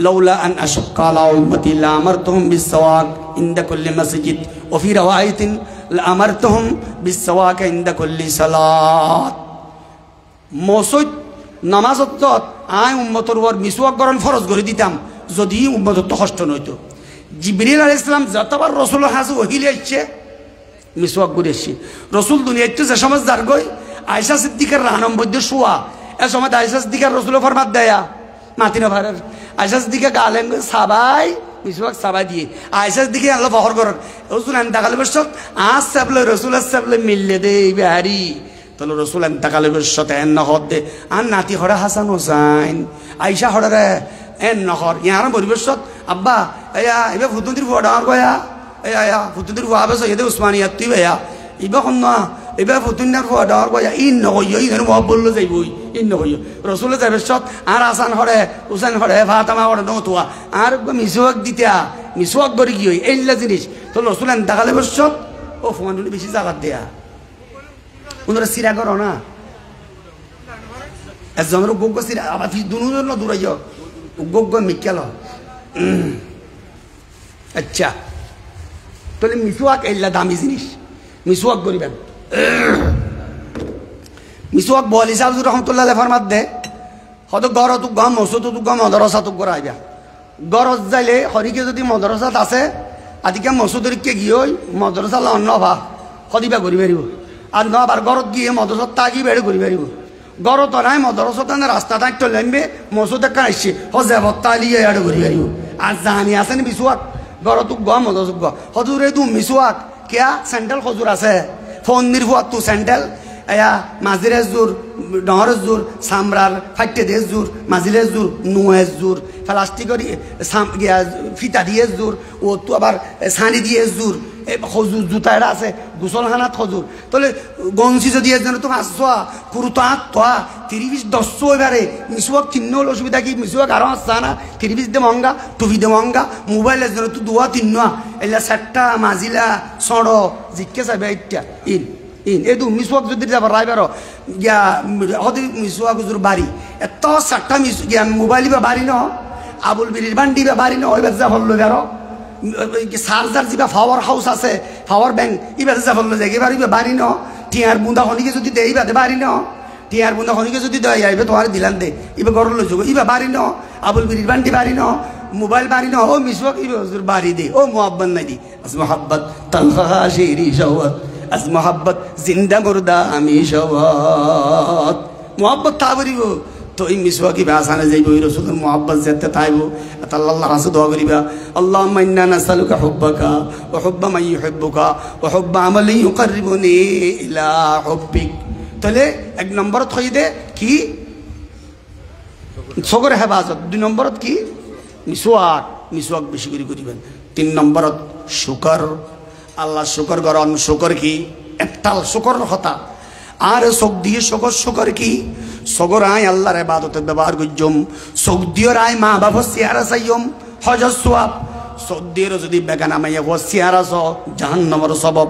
লাউলা আন আশক্কা আলা উম্মতি লা আমারতুহুম বিসওয়াক ইনদা কুল্লি মসজিদ ওয়া ফি রাওয়ায়াতিন লা আমারতুহুম বিসওয়াক ইনদা কুল্লি সালাত। মসজিদ নামাজত আয় উম্মতর ওর মিসওয়াক করণ ফরজ করে দিতাম যদি উম্মতর তো কষ্ট নইতো। জিবরিল আলাইহিস সালাম যতবার রাসূল হাজু ওহিলে আসছে মিসওয়াক করে আসছে। রাসূল দুনিয়াতে যে সমাজ দার গই আয়েশা সিদ্দিকার রাহনম বৈদ্য শুয়া এ সময় আয়েশা সিদ্দিকার রাসূল ফরমাত দেয়া মাতিনা ভারের আয়েশা সিদ্দিকা গালেন সাবাই মিসওয়াক সাবাই দিয়ে আয়েশা সিদ্দিকা আল্লাহ ফখর করেন রাসূল আনতাকালে বসত আজ সাবলে রাসূল সাবলে মিললে দে বিহারি তাহলে রাসূল আনতাকালে বসত এন নহদ দে আর নাতি হড়া হাসান হোসাইন আয়েশা হড়ারে এন নহর ইয়ার পরিবেশত আব্বা এয়া এবে ফুতুন্দির ফুয়া ডাঙর গয়া এয়া ফুতুন্দির ফুয়া বেশ এদে উসমানিয়া তুই ভাইয়া ইবা কন্ন এবার ফুতুন্নার ফুয়া ডাঙর গয়া ইন নহইয় ইন মহব বললো যাইবই ইন নহইয় রসুলে যাবে সত আর আসান হরে হুসাইন হরে ফাতামা হরে নতুয়া আর মিসওয়াক দিতা মিসওয়াক করি কি হই এইলা জিনিস তো রসুল দেখালে বসত ও ফোন বেশি জাগাত দেয়া ওনারা সিরা করো না একজনের গোগ্য সিরা আবার দুজন দূরাইয় গোগ্য মিক্কেল। আচ্ছা তাহলে মিসওয়াক এইলা দামি জিনিস মিসওয়াক করিবেন। মিসওয়াক বলি সাহেব রহমতুল্লাহ ফরমাত দে হয়তো গড়ত গম মসুত গম মদরসা তুক করাইবা গরজ যাইলে হরিকে যদি মদরসাত আছে আদিকে মসুদরিকে গিয়ে মদরসা অন্য ভা সদিবা করি পারিব আর নবার গরত গিয়ে মদরসাত তাকি বেড়ে করি পারিব। গরত নাই মদরসাত রাস্তা তাক তো লেনবে মসুদ একটা আসছে হজে ভত্তালিয়ে এড়ে করি পারিব। আর জানি আছে নি মিসওয়াক গরতুক গম মদরসুক গ হজুরে তু মিসওয়াক কিয়া স্যান্ডেল হজুর আছে ফোন নির্ভুয়াত তু স্যান্ডেল এয়া মাজিরের জোর ডহরের জোর সামরার ফাইটে দিয়ে জোর মাজিরের জোর নুয়ের জোর প্লাস্টিকের ফিতা দিয়ে জোর ও তো আবার ছানি দিয়ে জোর হজুর জুতা এটা আছে গোসলখানাত হজুর তাহলে গঞ্জি যদি এজনে তো আসছোয়া কুরুতা তোয়া 30-10 এবারে মিসওয়াক তিন্ন হলে অসুবিধা কি মিসওয়াক আরো আসছে না 30 দে মহঙ্গা টুপি দে মহঙ্গা মোবাইল এজনে তো 2-3 এলা 7টা মাজিলা সড় জিজ্ঞে চাইবে ইত্যা ইন এদু মিসওয়াক যদি যাবার রাইবার গিয়া হদি মিসওয়াক হুজুর বাড়ি এত 7টা গিয়া মোবাইল বা বাড়ি ন আবুল বিরির বান্ডি বা বাড়ি ন ওইবার যা হল গারো চার্জার যা পাওয়ার হাউস আছে পাওয়ার ব্যাংক ইবার যা হল যায় এবার ইবা বাড়ি ন টিয়ার বুন্দা হনিকে যদি দেয় ইবা বাড়ি ন টিয়ার বুন্দা হনিকে যদি দেয় আইবে তোমার দিলান দে ইবা গরল লইছো ইবা বাড়ি ন আবুল বিরির বান্ডি বাড়ি ন মোবাইল বাড়ি ন ও মিসওয়াক ইবা হুজুর বাড়ি দে ও মুহাব্বত নাই দি আস মুহাব্বত তালফা শিরি শাওয়াত আজ মোহাব্বত জিন্দা মুর্দা আমি সবত মোহাব্বত তা করিব তো এই মিসওয়াকি আসানে যাইব ওই রসুলের মোহাব্বত যেতে তাইব আল্লাহ রাসূল দোয়া করিবা আল্লাহুম্মা ইন্না নাসআলুকা হুব্বাকা ওয়া হুব্বা মান ইউহিব্বুকা ওয়া হুব্বা আমালিন ইউকাররিবুনি ইলা হুব্বিক। তাহলে 1 নম্বরত হই দে কি সগর হেফাজত 2 নম্বরত কি মিসওয়াক বেশি করে করিবেন। 3 নম্বরত শুকর আল্লাহ শুকর করন শুকর কি একটাল শুকর কথা আর চোখ দিয়ে শুকর কি সগর আয় আল্লাহর ইবাদতে ব্যবহার করজম চোখ দিয়ে রায় মা বাবা চেহারা চাইম হজর সোয়াব চোখ দিয়ে যদি বেগানা মাইয়া চেহারা চ জাহান্নামের সবব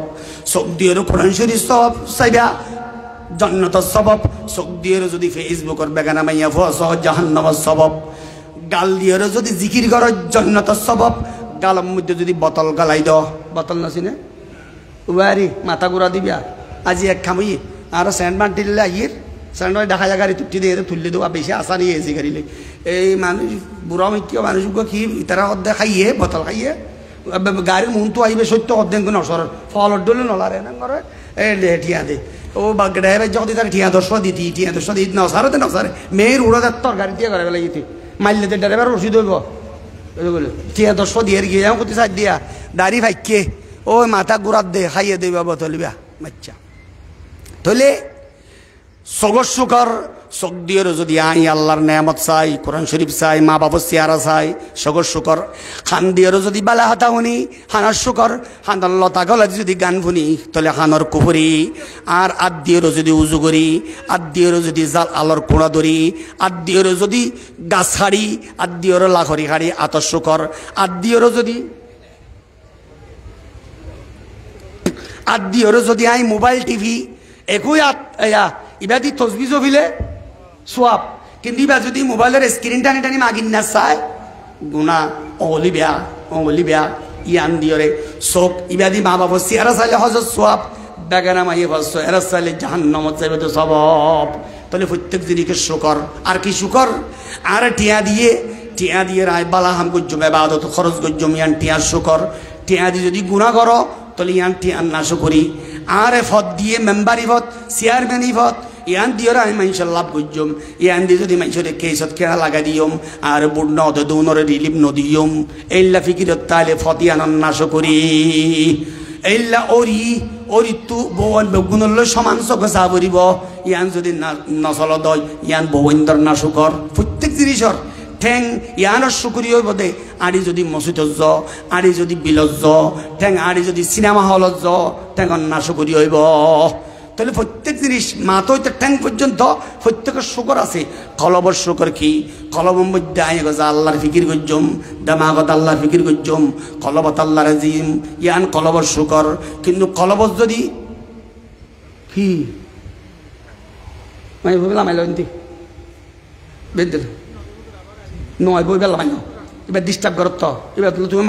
চোখ দিয়ে কোরআন শরীফ সব চাইবা জান্নাতের সবব চোখ দিয়ে যদি ফেসবুকের বেগানা মাইয়া ফস জাহান্নামের সবব গাল দিয়ে যদি জিকির করো জান্নাতের সবব গালের মধ্যে যদি বোতল গালাই দাও বোতল নাছিনে উবারি মাথা ঘুরা দিবা আজি এক খামই আর স্যান্ড বান্টিলে আইয়ের স্যান্ড দেখা যায় গাড়ি তুটি দিয়ে তুললে দেওয়া বেশি আশা নিয়ে এসে গাড়িলে এই মানুষ বুড়া মিথ্য মানুষগুলো কি তারা অর্ধেক খাইয়ে বোতল খাইয়ে গাড়ির মনটো আইবে সত্য অর্ধেক নসর ফলর ডলে নলারে না করে এই ঠিয়া দে ও বা ড্রাইভার যখন তার ঠিয়া 10 দিতি ঠিয়া 10 দিতি নসারে নসারে মেয়ের উড়া তোর গাড়ি দিয়ে করে লাগি মারলে তো ড্রাইভার রসিদ হইব বলে ঠিয়া 10 দিয়ে গিয়ে এমন করতে সাইড দিয়া দাড়ি ভাইকে ও মাথা ঘুরাত দে খাইয়ে দেবা বোতলিবা বাচ্চা তাহলে সগর শুকর চোখ দিয়ে যদি আই আল্লাহর নেয়ামত চাই কোরআন শরীফ চাই মা বাবার চেহারা চাই সগর শুকর খান দিয়ে যদি বালা হাতা শুনি হানার শুকর হানার লতা গলা যদি গান শুনি তাহলে হানর কুহুরি আর আদ দিয়ে যদি উজু করি আদ দিয়ে যদি জাল আলোর কোড়া ধরি আদ দিয়ে যদি গাছ হাড়ি আদ দিয়ে লাখরি হাড়ি আতর শুকর আদ দিয়ে যদি আদ দিয়ে যদি আই মোবাইল টিভি একই ইবাদি তসবি জফিলে সোয়াব কিন্তু ইবা যদি মোবাইলের স্ক্রিন টানি টানি মাগিন না চায় গুণা অলি বেয়া ইয়ান দিয়রে চোখ ইবাদি মা বাবা চেহারা চাইলে হজর সোয়াব বেগানা মাইয়ে বসছো এরা চাইলে জাহান্নামত যাইবে তো সবব তাহলে প্রত্যেক জিনিসকে শুকর আর কি শুকর আর টিয়া দিয়ে রায় বালা হাম গজ্জম এবাদত খরচ গজ্জম ইয়ান টিয়ার শুকর টিয়া দিয়ে যদি গুণা করো তাহলে ইয়ান টিয়ার না শুকরি আর ফত দিয়ে মেম্বারি ফত চেয়ারম্যানি ফত ইয়ান দিয়ে আমি মানুষের লাভ করছম ইয়ান দিয়ে যদি মানুষের কেসত কেড়া লাগাই দিয়ম আর বুড় নদ দৌনরে রিলিফ নদিয়ম এইলা ফিকিরত তাহলে ফতি আনন নাশ করি এইলা ওরি তু বৌন বেগুনল সমান চোখে চা পরিব ইয়ান যদি নচল দয় ইয়ান বৌন্দর নাশুকর প্রত্যেক জিনিসর ঠেং ইয়ানোর শুকুরি হইব দে আড়ি যদি মসজিদত য আড়ি যদি বিলত য ঠেং আড়ি যদি সিনেমা হলত য ঠেঙর নাশুকুরি হইব তাহলে প্রত্যেক জিনিস মাথা হইতে ঠ্যাং পর্যন্ত প্রত্যেকের শুকর আছে কলবর শুকর কি কলবের মধ্যে আই গজা আল্লাহর ফিকির গজ্জম দামাগত আল্লাহর ফিকির গজ্জম কলবত আল্লাহর আজিম ইয়ান কলবর শুকর কিন্তু কলবত যদি কি মাই ভাবিলাম আইলি বেদ দিল নয় বই বেলা মাইল এবার ডিস্টার্ব করত তো এবার তুমি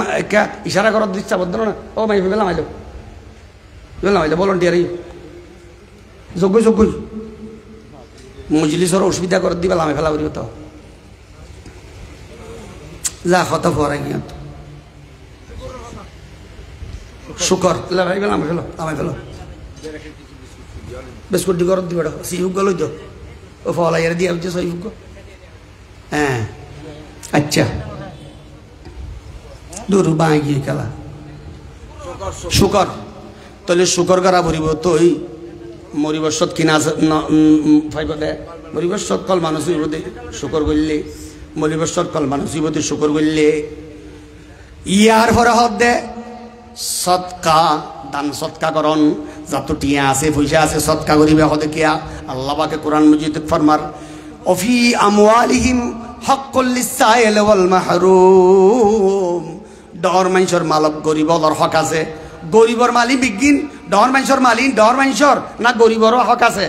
ইশারা করত ডিস্টার্ব হতো না ও মাই বেলা মাইল ভলেন্টিয়ারি যোগ্য মজলিসর অসুবিধা করে দিবে লামে ফেলা করিব তো যা কত পরে গিয়ে শুকর ভাই লামে ফেলো বিস্কুট দি করত দিবে সিউগ লই তো ও ফলাইয়ার দিয়ে হচ্ছে সইউগ হ্যাঁ আচ্ছা দূর বাঁ গিয়ে খেলা শুকর তাহলে শুকর করা ভরিব তো ওই মরিবর্ষত কিনা ফাইব দে মরিবর্ষত কল মানুষ হইবতে শুকর করলে মরিবর্ষত কল মানুষ হইবতে শুকর করলে ইয়ার পরে হদ দে সৎকা দান সৎকা করন যত টিয়া আছে পয়সা আছে সৎকা করিবে হদে কিয়া আল্লাহ পাকে কোরআন মজিদ ফরমার অফি আমওয়ালিহিম হাক্কুল লিসাইল ওয়াল মাহরুম ডর মানুষের মালক গরিবর হক আছে গরিবর মালিক বিজ্ঞান ডর মানুষের মালিক ডর মানুষের না গরিবরও হক আছে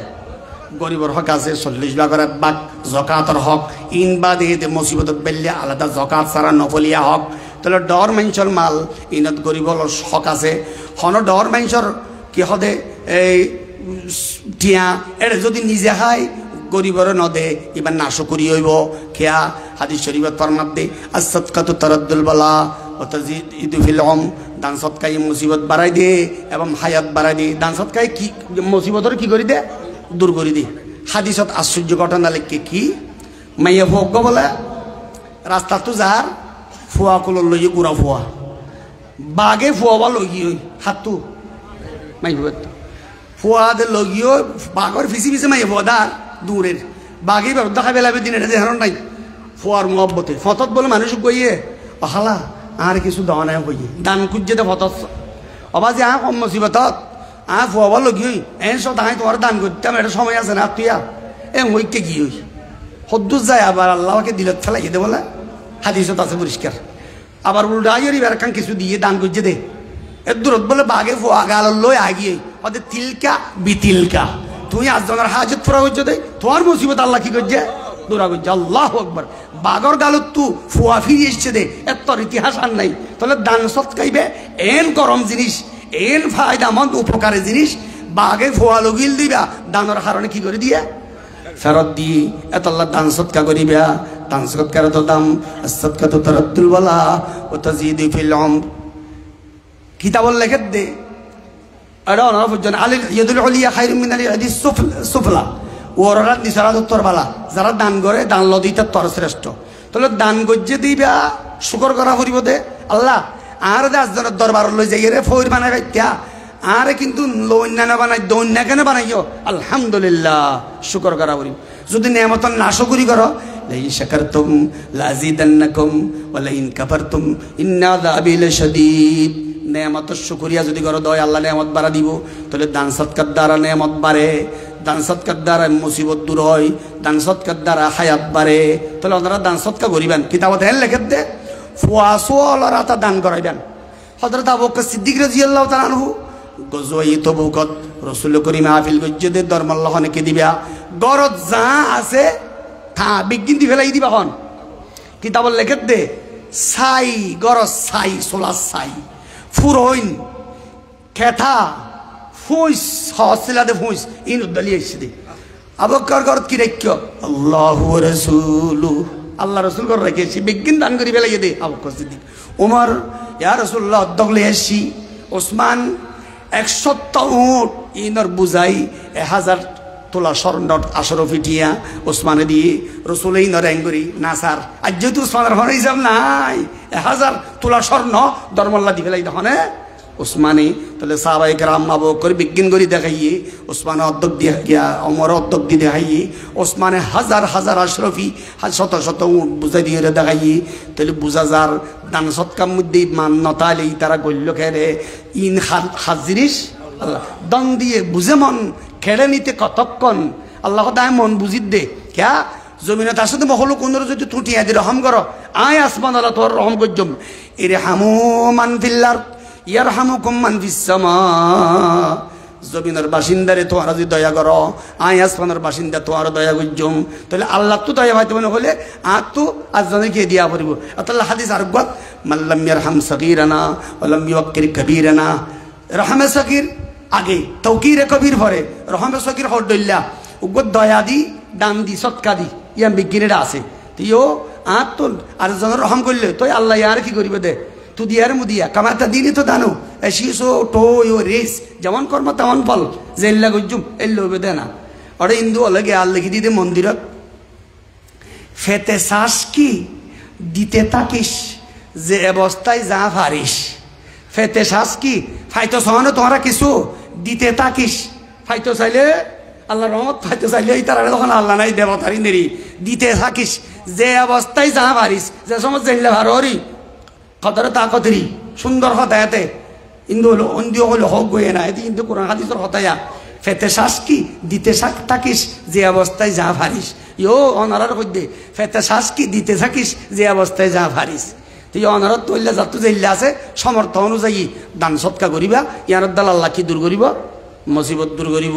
গরিবর হক আছে 40 ভাগের 1 ভাগ যাকাতের হক ইন বাদে মুসিবত বেল্লে আলাদা যাকাত সারা নফলিয়া হক তাহলে ডর মানুষের মাল ইনত গরিবর হক আছে হন ডর মানুষের কি হদে এই টিয়া এটা যদি নিজে খায় গরিবর নদে এবার নাশকরি হইব খেয়া হাদিস শরীফত ফরমাত দে আসসাদকাতু তারাদ্দুল বালা ওয়া তাজিদু ফিল দান সৎকাই মুসিবত বাড়াই দে এবং হায়াত বাড়াই দে দান সৎকাই কি মুসিবতর কি করি দে দূর করি দে হাদিসত আশ্চর্য ঘটনা লিখে কি মাইয়া ভোগ বলে রাস্তা তো যার ফুয়া কল লইয়ে গুড়া ফুয়া বাগে ফুয়া লগিয়ে হাতু মাইব ফুয়াদে লগিয়ে বাঘর ফিসি ফিসে মাইয়া ফুয়াদার দূরের বাঘে দেখা বেলাবে দিন এটা দেখানো নাই ফুয়ার মহব্বতে ফতত বলে মানুষ গইয়ে অহালা আর কিছু দেওয়া নাই কইয়ে দান খুঁজতে ফতত অবাজে কম মুসিবতত ফুয়াবার লগি সব দাঁড়াই তোমার দান করতাম এটা সময় আছে না তুইয়া মইকে কি হই সদ্দুর যায় আবার আল্লাহকে দিলত ফেলাই দে বলে হাদিসত আছে পরিষ্কার আবার উল্টা আইরি বেরকান কিছু দিয়ে দান করছে দে এর দূরত বলে বাঘে ফুয়া গাল লই আগিয়ে ওদের তিলকা বিতিলকা তুই 8 জনের হাজত পুরা করছে দে তোমার মুসিবত আল্লাহ কি করছে দূরা করছে আল্লাহু আকবার বাগর গালত তু ফুয়া ফিরি এসছে দে এত ইতিহাস আর নাই তাহলে দান সৎকাইবে এন গরম জিনিস এন ফায়দামন্দ উপকারী জিনিস বাগে ফুয়া লগিল দিবা দানের কারণে কি করে দিয়া ফেরত দিয়ে এত আল্লাহ দান সৎকা করিবা দান সৎকার তো দাম সৎকা তো তারাদ্দুল বালা ও তাজিদু ফিল উমর কিতাবল লেখে দে আর ওনারা বুঝছেন আলিল ইয়াদুল উলিয়া খায়রুম মিনাল ইয়াদিস সুফলা ওরা নিসারা উত্তর বালা যারা দান করে দান লদিতে তর শ্রেষ্ঠ তাহলে দান গজ্জে দিবা শুকর করা করিব দে আল্লাহ আর 10 জনের দরবার লই যাই রে ফইর বানাই বাইত্যা আরে কিন্তু লইনা না বানাই দইনা কেন বানাইও আলহামদুলিল্লাহ শুকর করা করি যদি নেয়ামত নাশকরি করো লাইন শাকারতুম লাযিদান্নাকুম ওয়া লাইন কাফারতুম ইন্না আযাবি লাশাদীদ নেয়ামত শুকরিয়া যদি করো দয় আল্লাহ নেয়ামত বাড়া দিব তাহলে দান সৎকার দ্বারা নেয়ামত বাড়ে দান সৎকার দ্বারা মুসিবত দূর হয় দান সৎকার দ্বারা হায়াত বাড়ে তাহলে ওনারা দান সৎকা করিবেন কিতাবত হেন লেখে দে ফুয়াসোয়ালরা তা দান করাইবেন হযরত আবু বকর সিদ্দিক রাদিয়াল্লাহু তাআলা আনহু গজওয়াই তবুকত রাসূল করিম মাহফিল গজ্জেদে ধর্মাল্লাহনে কে দিবা গরজ যা আছে তা বিজ্ঞান দি ফেলাই দিবা হন কিতাবত লেখে দে সাই গরজ সাই সোলা সাই ফুরইন খেথা ফুইস হসিলাদে ফুইস ইন উদ্দালি আইছে দে আবু বকর গরত কি রাখিও আল্লাহু ওয়া রাসূলু আল্লাহ রাসূল গর রাখিছি বিজ্ঞান দান করি ফেলাই দে আবু বকর সিদ্দিক ওমর ইয়া রাসূলুল্লাহ দগলে আসি ওসমান 170 উট ইনর বুঝাই 1000 তোলা স্বর্ণ আসর ফিটিয়া ওসমানে দিয়ে রসুল ইনর অ্যাঙ্গুরি না স্যার আজ যেহেতু ওসমানের হনে হিসাব নাই 1000 তোলা স্বর্ণ ধর্মল্লা দি ফেলাই তখন ওসমানে তাহলে সাহাবায়ে কেরাম আবু বকর বিজ্ঞান করি দেখাইয়ে ওসমানে অধ্যক দিয়ে গিয়া অমর অধ্যক দিয়ে দেখাইয়ে ওসমানে হাজার হাজার আশরফি শত শত উট বুঝাই দিয়ে দেখাইয়ে তাহলে বুঝা যার দান সৎকার মধ্যে মান্যতা এলেই তারা গল্য খেলে ইন হাজিরিস আল্লাহ দন দিয়ে বুঝে মন খেড়ে নিতে কতক্ষণ আল্লাহ তাই মন বুঝি দে ক্যা জমিনে তার সাথে মহল কোন যদি ত্রুটিয়া দিয়ে রহম করো আয় আসমান আল্লাহ তোর রহম করজম এরে হামু মান ফিল্লার ইয়ারহামুকুম মান ফিস সামা জমিনের বাসিন্দারে তোমরা যদি দয়া করো আয় আসমানের বাসিন্দা তোমরা দয়া করজম তাহলে আল্লাহ তো দয়া পাইতে মনে হলে আর তো আজকে কে দিয়া পড়ব আল্লাহ হাদিস আর গত মাল্লাম ইয়ারহাম সগীরানা ওয়ালাম ইউক্কির কবীরানা রহমে সগীর আগে তৌকিরে কবির ভরে রহমে সগীর হরদল্লা উগত দয়া দি দান দি সৎকা দি ইয়া বিজ্ঞানীরা আছে তুইও আর তো আর জনের রহম করলে তুই আল্লাহ আর কি করিবে দে তু দিয়ার মুদিয়া কামাতা দিলি তো দানো এসিসো টো ইউ রেস যেমন কর্ম তেমন ফল জেল্লা গজ্জুম এল্লো দে না ওরে হিন্দু অলগে আর লিখি দিতে মন্দিরত ফেতে শ্বাস কি দিতে থাকিস যে অবস্থায় যা পারিস ফেতে শ্বাস কি ফাইতো সহনে তোমরা কিছু দিতে থাকিস ফাইতো চাইলে আল্লাহ রহমত ফাইতো চাইলে তারা তখন আল্লাহ নাই দেবতারি নেরি দিতে থাকিস যে অবস্থায় যা পারিস যে সময় জেল্লা ভারি কদরে তাকতরি সুন্দর হতায়াতে ইন্দু হলো অন্দিও হলো হোক গয়ে না এটি কিন্তু কোরআন হাদিসের হতায়া ফেতে শ্বাস কি দিতে থাকিস যে অবস্থায় যা পারিস ইও অনারার মধ্যে ফেতে শ্বাস কি দিতে থাকিস যে অবস্থায় যা পারিস তুই অনারত তৈল্লা যাতো জেল্লা আছে সমর্থ অনুযায়ী দান সৎকা করিবা ইয়ার দ্বারা আল্লাহ কি দূর করিব মুসিবত দূর করিব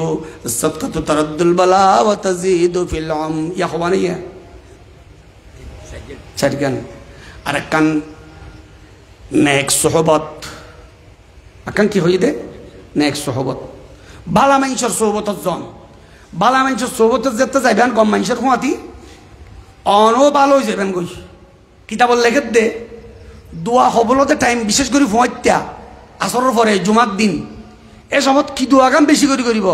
সৎকা তো তারাদ্দুল বালা ওয়া তাজিদু ফিল ইয়া হবানিয়া চারগান আরেকখান নেক সোহবত আকান কি হই দে নেক সোহবত বালা মানুষের সোহবত জন বালা মানুষের সোহবত যেতে যাইবেন কম মানুষের খুঁয়াতি অনও ভালো হয়ে যাবেন গই কিতাব লেখে দে দোয়া হবলতে টাইম বিশেষ করে ফুঁয়াত্যা আসরের পরে জুমার দিন এ সময় কি দোয়া কাম বেশি করে করিব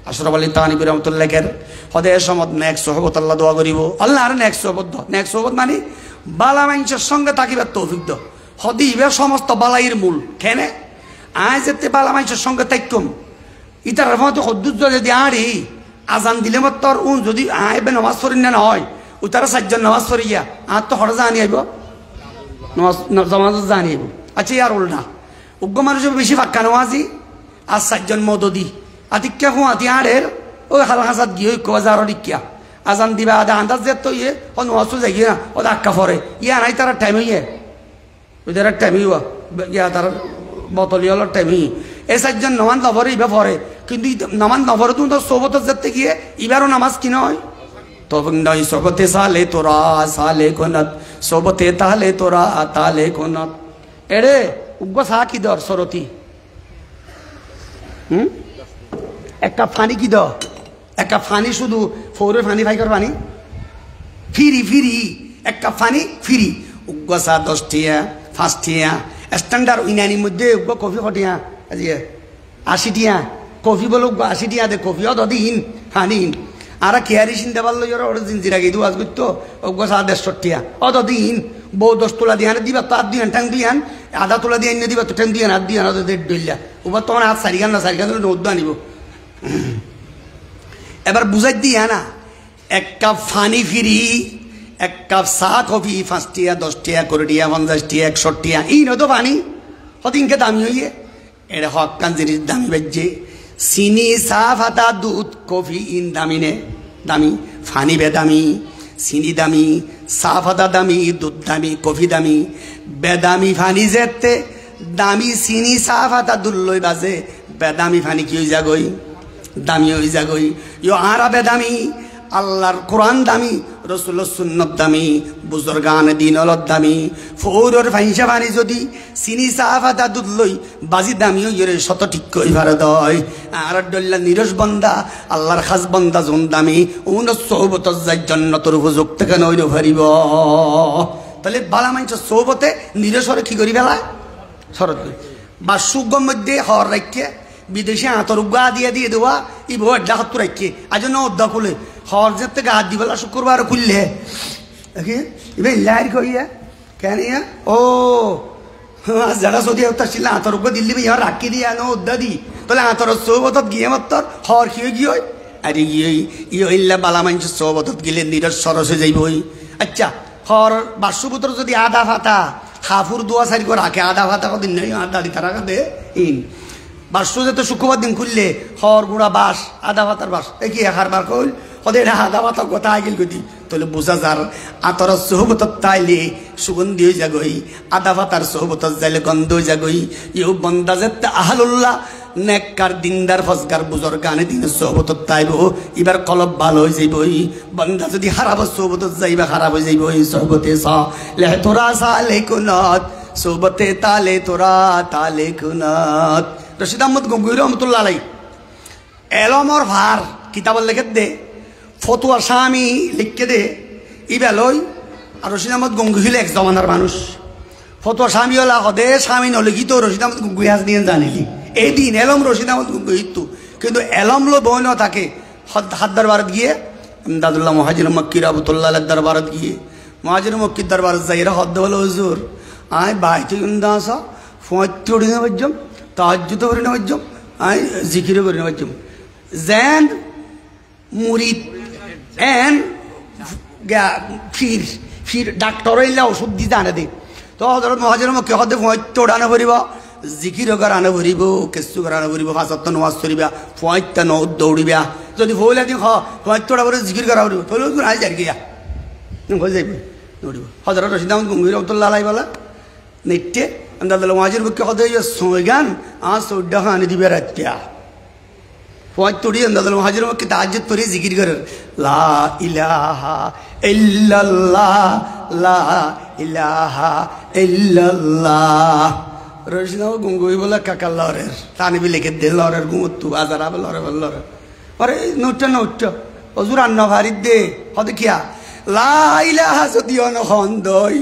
আশরাফ আলী তাহানিবি রহমতুল্লাহের হদে এ সময় নেক সোহবত আল্লাহ দোয়া করিব আল্লাহ আর নেক সোহবত মানে বালা মানুষের সঙ্গে তাকিবার তৌফিক দ হদি ইবে সমস্ত বালাইয়ের মূল কেনে আয় যেতে বালা মানুষের সঙ্গে তাইকম ইতার মতো হদ্দুর যদি আড়ি আজান দিলে মত তোর যদি আইবে নামাজ পড়ি না হয় ও তারা 4 জন নামাজ পড়ি গিয়া আর তো হরে জানি আইব নামাজ জানি আইব আচ্ছা ইয়ার উল্টা উগ্র মানুষ বেশি ফাক্কা নামাজি আর 4 জন মদদি আতিক্যা হুঁয়াতি আড়ের ওই হাল হাসাত গিয়ে কোয়াজারো দিক্যা আজান দিবা আধা আন্দাজ যেত ইয়ে ও নামাজও যাই না ও আক্কা পরে ইয়া নাই তারা টাইম ইয়ে ওদের টাইম ইয়া তার বতলিয়াল টাইম এই 4 জন নমান লবরে ইবে পরে কিন্তু নামাজ নফরত তো সোবত যেতে গিয়ে এবারও নামাজ কি নয় তখন নয় সোবতে সালে তোরা সালে কোনাত সোবতে তাহলে তোরা তালে কোনাত এরে উগ্র সা কি দর সরতি এক কাপ পানি কি দ এক কাপ পানি শুধু ফৌরের পানি ফাইকার পানি ফিরি ফিরি এক কাপ পানি ফিরি উগ্র চা 10 টিয়া 5 টিয়া স্ট্যান্ডার্ড ইনানির মধ্যে উগ্র কফি কটিয়া আজি 80 টিয়া কফি বলো 80 টিয়া দে কফি দিন পানি আর কেয়ারি চিন্তা পারলো ওর জিনজিরা গিয়ে দুয়াজ করতো উগ্র চা 150 টিয়া দিন বউ 10 তোলা দিয়ে দিবা তো 8 দিয়ান টাং দিয়ান আধা তোলা দিয়ে এনে দিবা তো টাং দিয়ান 8 দিয়ান 1.5 ডইলা ওবার তোমার হাত সারিগান না সারিগান নদ্দু আনিব এবার বুঝাই দিয়া না এক কাপ পানি ফিরি এক কাপ চা কফি 5 টিয়া 10 টিয়া 20 টিয়া 50 টিয়া 100 টিয়া এই নতো পানি হতিনকে দামি হইয়ে এটা হক কান জিনিস দামি বাজছে চিনি চা ফাটা দুধ কফি ইন দামি নে দামি পানি বেদামি চিনি দামি চা ফাটা দামি দুধ দামি কফি দামি বেদামি পানি যেতে দামি চিনি চা ফাটা দুধ লই বাজে বেদামি পানি কি হয়ে যাগই দামি হয়ে যাগই ইয়ো আরা বেদামি আল্লাহর কোরআন দামি রসুলের সুন্নত দামি বুজুর্গান দিন অলদ দামি ফৌরের ফাইসা পানি যদি চিনি চা ফাটা দুধ লই বাজি দামি হইরে শত ঠিক কই ভারত হয় আর ডল্লা নিরস বন্দা আল্লাহর খাস বন্দা জন দামি উন সৌবত যাই জন্নতর উপযুক্ত কেন হইল ভারিব তাহলে বালা মাইছ সৌবতে নিরসরে কি করি বেলা শরৎ বা সুগম মধ্যে হর রাখে বিদেশে আতরুগা দিয়ে দিয়ে দেওয়া ই বউ আড্ডা হাত রাখে আজ ন অদ্দা খুলে হর যেতে গা হাত দিবেলা শুক্রবার খুললে এবার লাইর কইয়া কেন ও যারা যদি ছিল আতরুগ দিল্লি ইহার রাখি দিয়ে আনো অদ্দা দি তাহলে আতর সৌবতত গিয়ে মাত্র হর কি গিয়ে আরে ইয়ে ইল্লা বালা মানুষ সৌবতত গেলে নিরস সরসে যাইবই আচ্ছা হর বাসুপুত্র যদি আধা ফাতা হাফুর দোয়া সারি করে রাখে আধা ফাতা কদিন নেই আধা দিতে রাখা দে ইন বাস যেতে শুক্রবার দিন খুললে হর গুড়া বাস আধা ভাতার বাস কি একার বার কইল ওদের আধা ভাতা কথা আগিল গদি তাহলে বোঝা যার আতর সোহবত তাইলে সুগন্ধি হয়ে যাগই আধা ভাতার সোহবত যাইলে গন্ধ হয়ে যাগই ইউ বন্দা যেতে আহলুল্লাহ নেককার দিনদার ফজগার বুজর গানে দিন সোহবত তাইব এবার কলব ভালো হয়ে যাইবই বন্দা যদি খারাপ সোহবত যাইবা খারাপ হয়ে যাইবই সোহবতে সা লে তোরা সালে কুনত সোহবতে তালে তোরা তালে কুনত রশিদ আহমদ গঙ্গুই রহমতুল্লাহ আলাই এলমর ভার কিতাবর লেখে দে ফতুয়া স্বামী লিখকে দে ইবেলই আর রশিদ আহমদ গঙ্গুই হলে এক জমানার মানুষ ফতুয়া স্বামী হলা হদে স্বামী নলিখিত রশিদ আহমদ গঙ্গুই হাজ দিয়ে জানিলি এই দিন এলম রশিদ আহমদ গঙ্গুই তো কিন্তু এলম লো বই ন থাকে হাত দরবারত গিয়ে দাদুল্লাহ মহাজির মক্কি রহমতুল্লাহ দরবারত গিয়ে মহাজির মক্কির দরবারত যাই এরা হদ্দ বলো হুজুর আয় বাইতে আসা ফোঁয়াত্তি উঠে বাজ্যম তাহাজ্জুদ করে নেওয়ার আই জিকিরও করে নেওয়ার যেন মুরিদ এন ফির ফির ডাক্তার এলে ওষুধ দিতে আনে দে তো হজরত মহাজের মুখে হদে ফোঁয়াত্তি ওড়ানো ভরিব জিকিরও করে আনে ভরিব কেসু করে আনে ভরিব ফাঁসত্ব নমাজ করিবা ফোঁয়াত্তা ন দৌড়িবা যদি ভুল একদিন ফোঁয়াত্তি ওড়া ভরে জিকির করা ভরিব তাহলে আই যার গিয়া হয়ে যাইব দৌড়িব হজরত রশিদ আহমদ গঙ্গুই রহমতুল্লাহ আলাই বলা নেটে দাদা মাঝের বুকে হতে সোগান আর সৌডা খানি দিবে রাত্যা পয়েন্ট তোড়ি দাদা মাঝের মুখে তাহাজ্জুদ পড়ে জিকির করে লা ইলাহা ইল্লাল্লাহ লা ইলাহা ইল্লাল্লাহ রশিদ গঙ্গুই বলে কাকা লরের তানিবি লিখে দে লরের গুমত্তু আজারা লরে লরে আরে নোটটা নোটটা হজুর আন্না ভারিত দে হতে কিয়া লা ইলাহা যদি অনহন্দই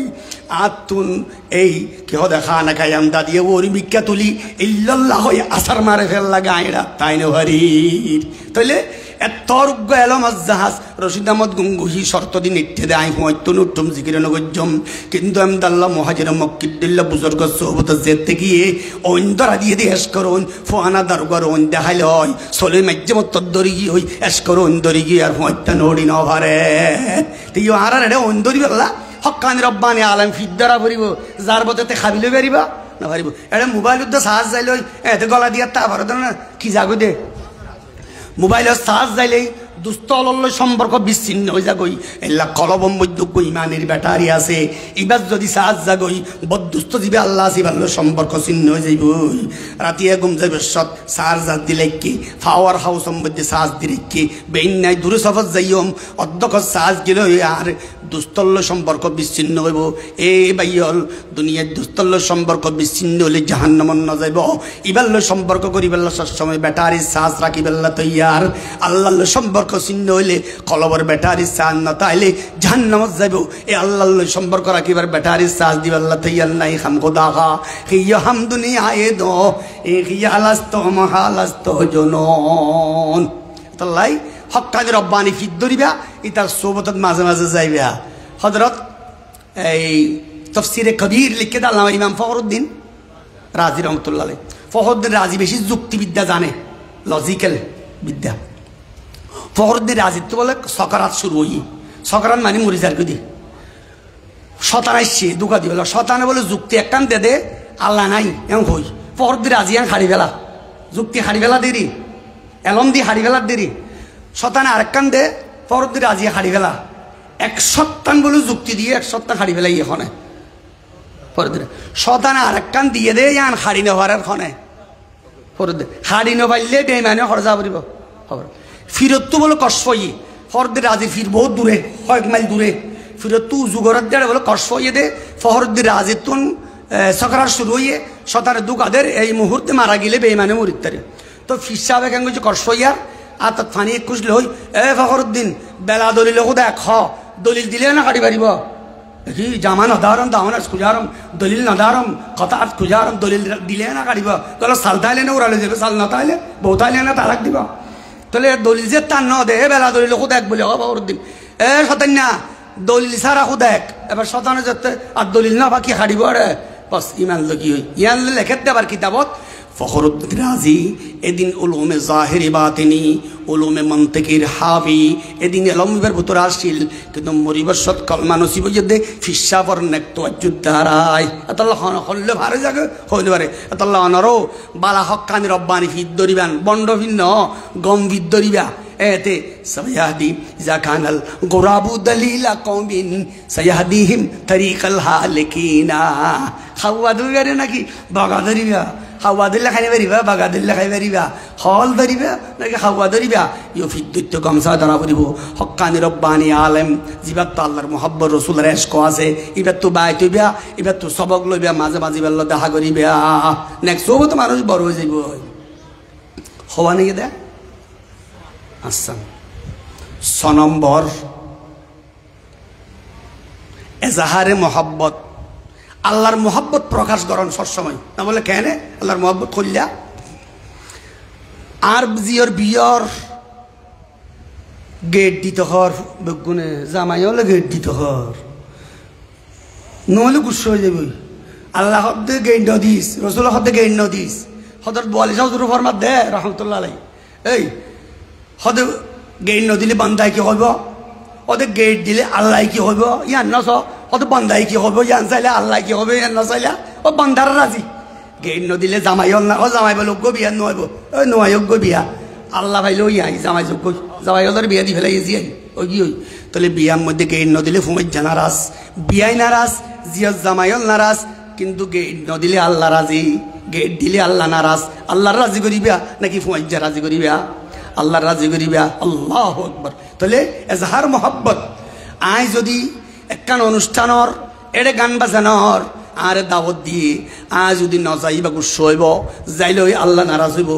আতুন এই কেহ দেখা না খাই আমদা দিয়ে ওরি বিখ্যা তুলি ইল্লাল্লাহ আসার মারে ফেললা গায়েরা তাই না ভারির তাইলে এত রুগ্গ এলম জাহাজ রশিদ আহমদ গঙ্গুহি শর্ত দিন ইট্ঠে দেয় আই হয়তো নুট্টম জিকিরে নগজ্জম কিন্তু আমদাল্লাহ মহাজির মক্কিদ্দিল্লা বুজুর্গ সোহবত যেতে গিয়ে ঐন্দরা দিয়ে দিয়ে এস করুন ফোয়ানা দারুগার ওন দেখাইলে হয় সলে মাজ্যে মত দরি গিয়ে ওই এস করো ঐন্দরি গিয়ে আর হয়তো নড়ি ন ভারে তুই আর রে ঐন্দরি বেলা হকানি রব্বানি আলম ফিদ্দারা ভরিব যার বতে খাবিলে বেরিবা না ভারিব এটা মোবাইল উদ্দা সাহাজ যাইলে এতে গলা দিয়া তা ভারত না কি জাগো দে মোবাইলের চার্জ যাইলেই দুস্থলল সম্পর্ক বিচ্ছিন্ন হয়ে যাগই এল্লা কলবম মধ্যজ্ঞ ইমানের ব্যাটারি আছে এবার যদি সাজ যাগই বদুস্থ জীবে আল্লাহ সিবাল্ল সম্পর্ক ছিন্ন হয়ে যাইব রাতিয়া ঘুম যাইব সৎ সাজ যা দিলে কি পাওয়ার হাউস মধ্যে সাজ দিলে কি বেইন নাই দূরে সফর যাইম অধ্যক্ষ সাজ গেল আর দুস্থল্য সম্পর্ক বিচ্ছিন্ন হইব এ বাইল দুনিয়ার দুস্থল্য সম্পর্ক বিচ্ছিন্ন হলে জাহান্নামন না যাইব ইবাল্ল সম্পর্ক করিবেল্লা সবসময় ব্যাটারি সাজ রাখিবেল্লা তৈয়ার আল্লাহ সম্পর্ক ছিন্ন হইলে কলবর ব্যাটারি সাজ না তাইলে জাহান্নামত যাইব এ আল্লাহ সম্পর্ক রাখিবার ব্যাটারি সাজ দিবেল্লা তৈয়ার নাই খাম খোদা খা হিয়া হাম দুনিয়ায়ে দো এ হিয়া আলাস্ত মহালাস্ত জনন তাল্লাই হক্কানি রব্বানি ফিদ ধরিবা ইতার সোবতত মাঝে মাঝে যাইবা হযরত এই তাফসীরে কবির লিখে দিলাম ইমাম ফখরুদ্দিন রাজি রহমাতুল্লাহ আলাইহি ফখরুদ্দিন রাজি বেশি যুক্তিবিদ্যা জানে লজিক্যাল বিদ্যা ফখরুদ্দিন রাজি তো বলে সকারাত শুরু হই সকারাত মানে মরিজার কদি শতানাইছে দুকা দি বলে শতানে বলে যুক্তি একখান দে দে আল্লাহ নাই এমন কই ফখরুদ্দিন রাজি হাড়ি ফেলা যুক্তি হাড়ি ফেলা দেরি এলম দি হাড়ি ফেলার দেরি শতানে আরেকখান দে ফখরুদ্দিন রাজি হাড়ি ফেলা এক সত্তান বলে যুক্তি দিয়ে এক সত্তা হাড়ি ফেলাই এখানে শতানে আরেকখান দিয়ে দে ইয়ান হাড়ি নেওয়ার খনে হাড়ি নেবাইলে বেমানে হরজা পড়ব খবর ফিরত তো বলে কষ্টই ফখরুদ্দিন রাজি ফির বহুত দূরে কয়েক মাইল দূরে ফিরত তো যুগরত দেড় বলে কষ্ট হইয়ে দে ফখরুদ্দিন রাজি তুন সকার শুরু হইয়ে শতানের দুকাদের এই মুহূর্তে মারা গেলে বেমানে মরিতারে তো ফির সাহেব কেন কিছু কষ্ট হইয়ার আর তার ফানি খুঁজলে হই এ ফখরুদ্দিন বেলা দলিল দেখ দলিল দিলে না কাটি পারিব কি জামা নদারম দাওনার খুঁজারম দলিল নদারম কথা খুঁজারম দলিল দিলে না কাটিব তাহলে সাল তাইলে না উড়ালে যাবে সাল না তাইলে বউ তাইলে না তালাক দিব তাহলে দলিল যে তার ন দে বেলা দলিল দেখ বলে ফখরুদ্দিন এ শতান্যা দলিল সারা দেখ এবার শতানে যেতে আর দলিল না বাকি হারিব রে বাস ইমান লগি হই ইয়ান লেখেতে আবার কিতাবত ফখরুদ্দিন রাজি এদিন উলুমে জাহিরি বাতিনি উলুমে মন্তিকির হাবি এদিন এলমের ভিতর আসছিল কিন্তু মরিবসত কলমা নসিব যদি ফিসা পর নেকতো যুদ্ধারায় আতাল্লাহ হল্লে ভারে জাগে হইলে পারে আতাল্লাহ অনারো বালা হক্কানি রব্বানি ফিদ দরিবান বন্ড ভিন্ন গম ফিদ দরিবা এতে সয়াহদি ইজা কানাল গোরাবু দলিলা কওমিন সয়াহদিহিম তরিকাল হালিকিনা খাওয়া দুগারে নাকি বাগা দরিবা খাওয়া দিল্লা খাই পারিবা বাগা দিল্লা খাই পারিবা হল ধরিবা নাকি খাওয়া ধরিবা ইউ ফিদ্যুত্য গামছা ধরা পড়িব হক্কানি রব্বানি আলেম যিবাত তো আল্লাহর মোহাব্বত রসুলের এশক আছে এবার তো বাই তৈবা এবার তো সবক লইবা মাঝে মাঝে বেলা দেখা করিবা নেক্সট সব তো মানুষ বড় হয়ে যাইব হওয়া নাকি দে আচ্ছা 6 নম্বর এজাহারে মোহাব্বত আল্লাহর মোহাব্বত প্রকাশ করেন সবসময় না বলে কেন আল্লাহর মোহাব্বত করলা আর জিওর বিয়র গেট দিতে হর বেগুনে জামাই হলে গেট দিতে হর নহলে গুস্স হয়ে যাবে আল্লাহ হদ্দে গেট নদিস রসুল হদ্দে গেট নদিস হদর বলে সদর ফরমাত দে রহমতুল্লাহ আলাই এই হদে গেট নদিলে বান্ধাই কি হইব ওদের গেট দিলে আল্লাহ কি হইব ইয়ান নস অত বান্ধাই কি হবে ইয়ান চাইলে আল্লাহ কি হবে ইয়ান না চাইলে ও বান্ধার রাজি গেট নদিলে জামাই হল না ও জামাই বলে যোগ্য বিয়া নইব ওই নয় যোগ্য বিয়া আল্লাহ ভাইলে ওই আই জামাই যোগ্য জামাই হলের বিয়া দি ফেলাই গেছি ওই কি ওই তাহলে বিয়ার মধ্যে গেট নদিলে ফুমাইজা নারাজ বিয়াই নারাজ জিয়া জামাই হল নারাজ কিন্তু গেট নদিলে আল্লাহ রাজি গেট দিলে আল্লাহ নারাজ আল্লাহর রাজি করিবা নাকি ফুমাইজা রাজি করিবা আল্লাহর রাজি করিবা আল্লাহু আকবার তাহলে এজাহার মোহাব্বত আই যদি একখান অনুষ্ঠানর এড়ে গান বাজানোর আর দাওয়াত দিয়ে আজ যদি ন যাই বা গুস্স হইব যাইলে ওই আল্লাহ নারাজ হইব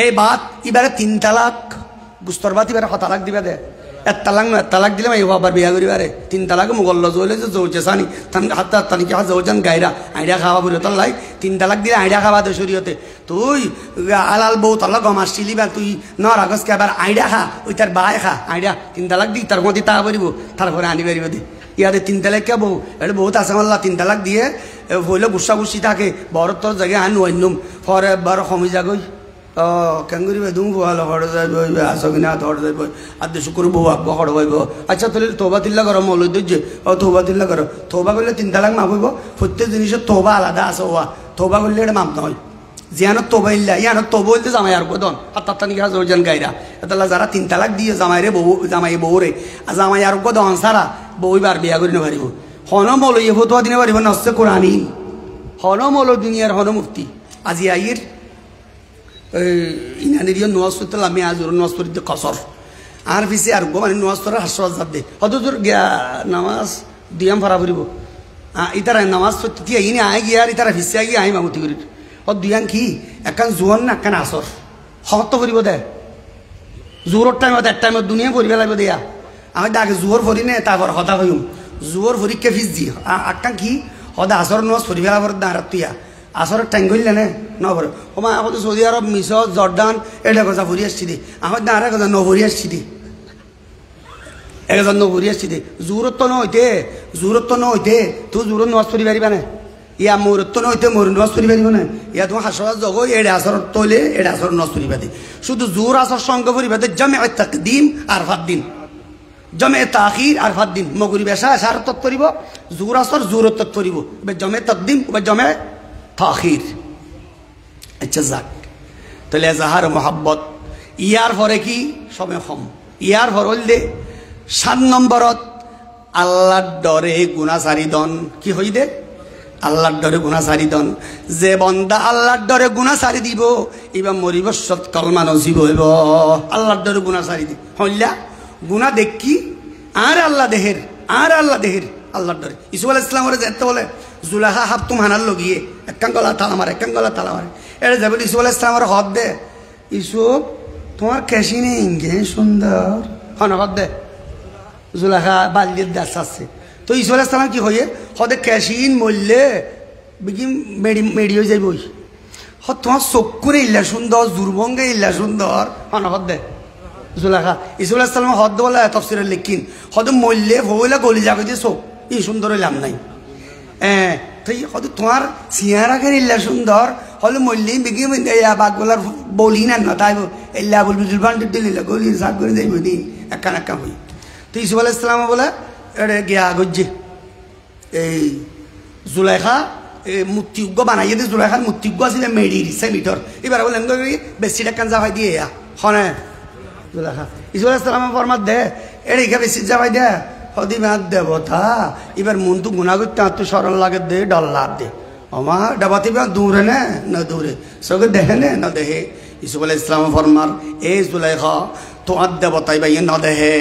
এই বাত এবারে 3 তালাক গুস্তর বাত এবারে 7 তালাক দিবা দে 1 তালাক না 1 তালাক দিলে মাই আবার বিয়া করিবারে 3 তালাক মুগল্ল জইলে যে জৌচে সানি তান হাত তানি কি জৌজান গায়রা আইডা খাওয়া বলে তাল্লাই 3 তালাক দিলে আইডা খাওয়া দে শরীয়তে তুই আলাল বউ তালাক মাসছিলি বা তুই নর আগস্ট আবার আইডা খা ওই তার বাই খা আইডা 3 তালাক দি তার মধ্যে তা পারিব তারপরে আনি পারিব দে ইয়াদের 3 তালাক কে বউ এটা বহুত আছে আল্লাহ 3 তালাক দিয়ে হইলে গুসা গুসি থাকে বড় তোর জায়গায় আন নইনুম পরে বার কমি যাগই কেন করিবে দুম ভালো হড় যাইব আসো কিনা ধরে যাইব আর দেশ করে বউ আব্বা হড় হইব আচ্ছা তাহলে তোবা তিল্লা করো মৌলুদ যে তোবা তিল্লা করো তোবা করলে 3 তালাক মাপ হইব প্রত্যেক জিনিসের তোবা আলাদা আছে ওয়া তোবা করলে এটা মাপ নয় জিয়ানো তবইল্লা ইয়ানো তবইলতে জামাই আর গদন হাত্তানি কাজ ওজন গাইরা এতলা যারা 3 তালাক দিয়ে জামাইরে বউ জামাই বউরে আর জামাই আর গদন সারা বউইবার বিয়া করি না পারিব হন মৌল ইয়ে ফতোয়া দিনে পারিব না হচ্ছে কোরআনই হন মৌল দুনিয়ার হন মুফতি আজি আইর ইনানিরিও নোয়াজ করতে আমি আজ নোয়াজ করিতে কসর আর পিছিয়ে আর গো মানে নোয়াজ করার হাস্য দে হয়তো তোর নামাজ দিয়াম ফারা ফুরিব ইতারা নামাজ পড়তে ইনি আয় গিয়ে আর ইতারা পিছিয়ে গিয়ে আই মামতি করি ও দুয়ান কি একখান জোয়ান না একখান আসর হত ফুরিব দে জোরের টাইমত এক টাইমত দুনিয়া পড়িবে লাগবে দিয়া আমি আগে জোর ফরি নে তারপর হতা হইম জোর ফরিকে ফিস দি আক্কান কি হদা আসর নোয়াজ ফরি ফেলা পর দাঁড়াত তুইয়া আসরের টাইম করলে নে নভরে ওমা এখন সৌদি আরব মিশর জর্ডান এটা কথা ভরি আসছি দি আমার দাঁড়া কথা নভরি আসছি দি একজন নভরি আসছি দি জোরত ন হইতে তুই জোরত নোয়াজ পড়ি পারিবা না ইয়া মোরত ন হইতে মোর নোয়াজ পড়ি পারিব না ইয়া তোমার হাসর জগ এড়ে আসর তৈলে এড়ে আসর নোয়াজ পড়ি পারি শুধু জোর আসর সঙ্গে পড়ি পাতে জমে তাকদিম আর 5 দিন জমে তাখির আর 5 দিন মগরি বেশা সারত করিব জোর আসর জোরত করিব জমে তাকদিম জমে তাখির আচ্ছা যাক তাহলে এজাহার মোহাব্বত ইয়ার পরে কি সময় কম ইয়ার পর হইলে 7 নম্বরত আল্লাহর ডরে গুনাহ সারি দন কি হই দে আল্লাহর ডরে গুনাহ সারি দন যে বন্দা আল্লাহর ডরে গুনাহ সারি দিব এবার মরিব সৎ কলমা নসিব হইব আল্লাহর ডরে গুনাহ সারি দি হইলা গুনাহ দেখি আর আল্লাহ দেহের আল্লাহর ডরে ইসু আলাইহিস সালামের যেতে বলে জুলাহা হাব তুম হানার লগিয়ে একখান গলা তালা মারে এটা যাবে ইসু আলাইহিস সালামের হদ দে ইসুফ তোমার কেশি নেই ইঙ্গে সুন্দর হন হদ দে জুলাহা বাল্যের দাস আছে তো ইসু আলাইহিস সালাম কি হয়ে হদে কেশিন মরলে বিকি মেডি হয়ে যাইব হদ তোমার চক্ষুরে ইল্লা সুন্দর জুরবঙ্গে ইল্লা সুন্দর হন হদ দে জুলাহা ইসু আলাইহিস সালাম হদ বলে তফসিরের লিখিন হদে মরলে ভইলা গলি যাবে যে চোখ ই সুন্দর হইলাম নাই তো হয়তো তোমার চেহারাকে ইল্লা সুন্দর হলে মল্লি বিকি বাঘগুলার বলি না তাই এল্লা বলবি বান্ডির দিল গলি সাফ করে যাইব দিন একা হই তো ইসুফ আলাইহিস সালাম বলে এটা গিয়া গজ্জে এই জুলাইখা মূর্তিজ্ঞ বানাইয়ে দিয়ে জুলাইখার মূর্তিজ্ঞ আছিল মেডির মিটর এবার বলে বেশি টাকা যাবাই দিয়ে হনে জুলাইখা ইসুফ আলাইহিস সালাম ফরমাত দে এটা বেশি যাবাই দে হদিমাত দেবতা এবার মন তো গুণা করতে আর তো সরল লাগে দে ডল্লার দে আমার ডাবাতি বা দূরে না দূরে সকে দেখে না দেখে ইসুফ আলাইহিস সালাম ফরমার এ জুলাইখা তোমার দেবতাই ভাই ন দেহে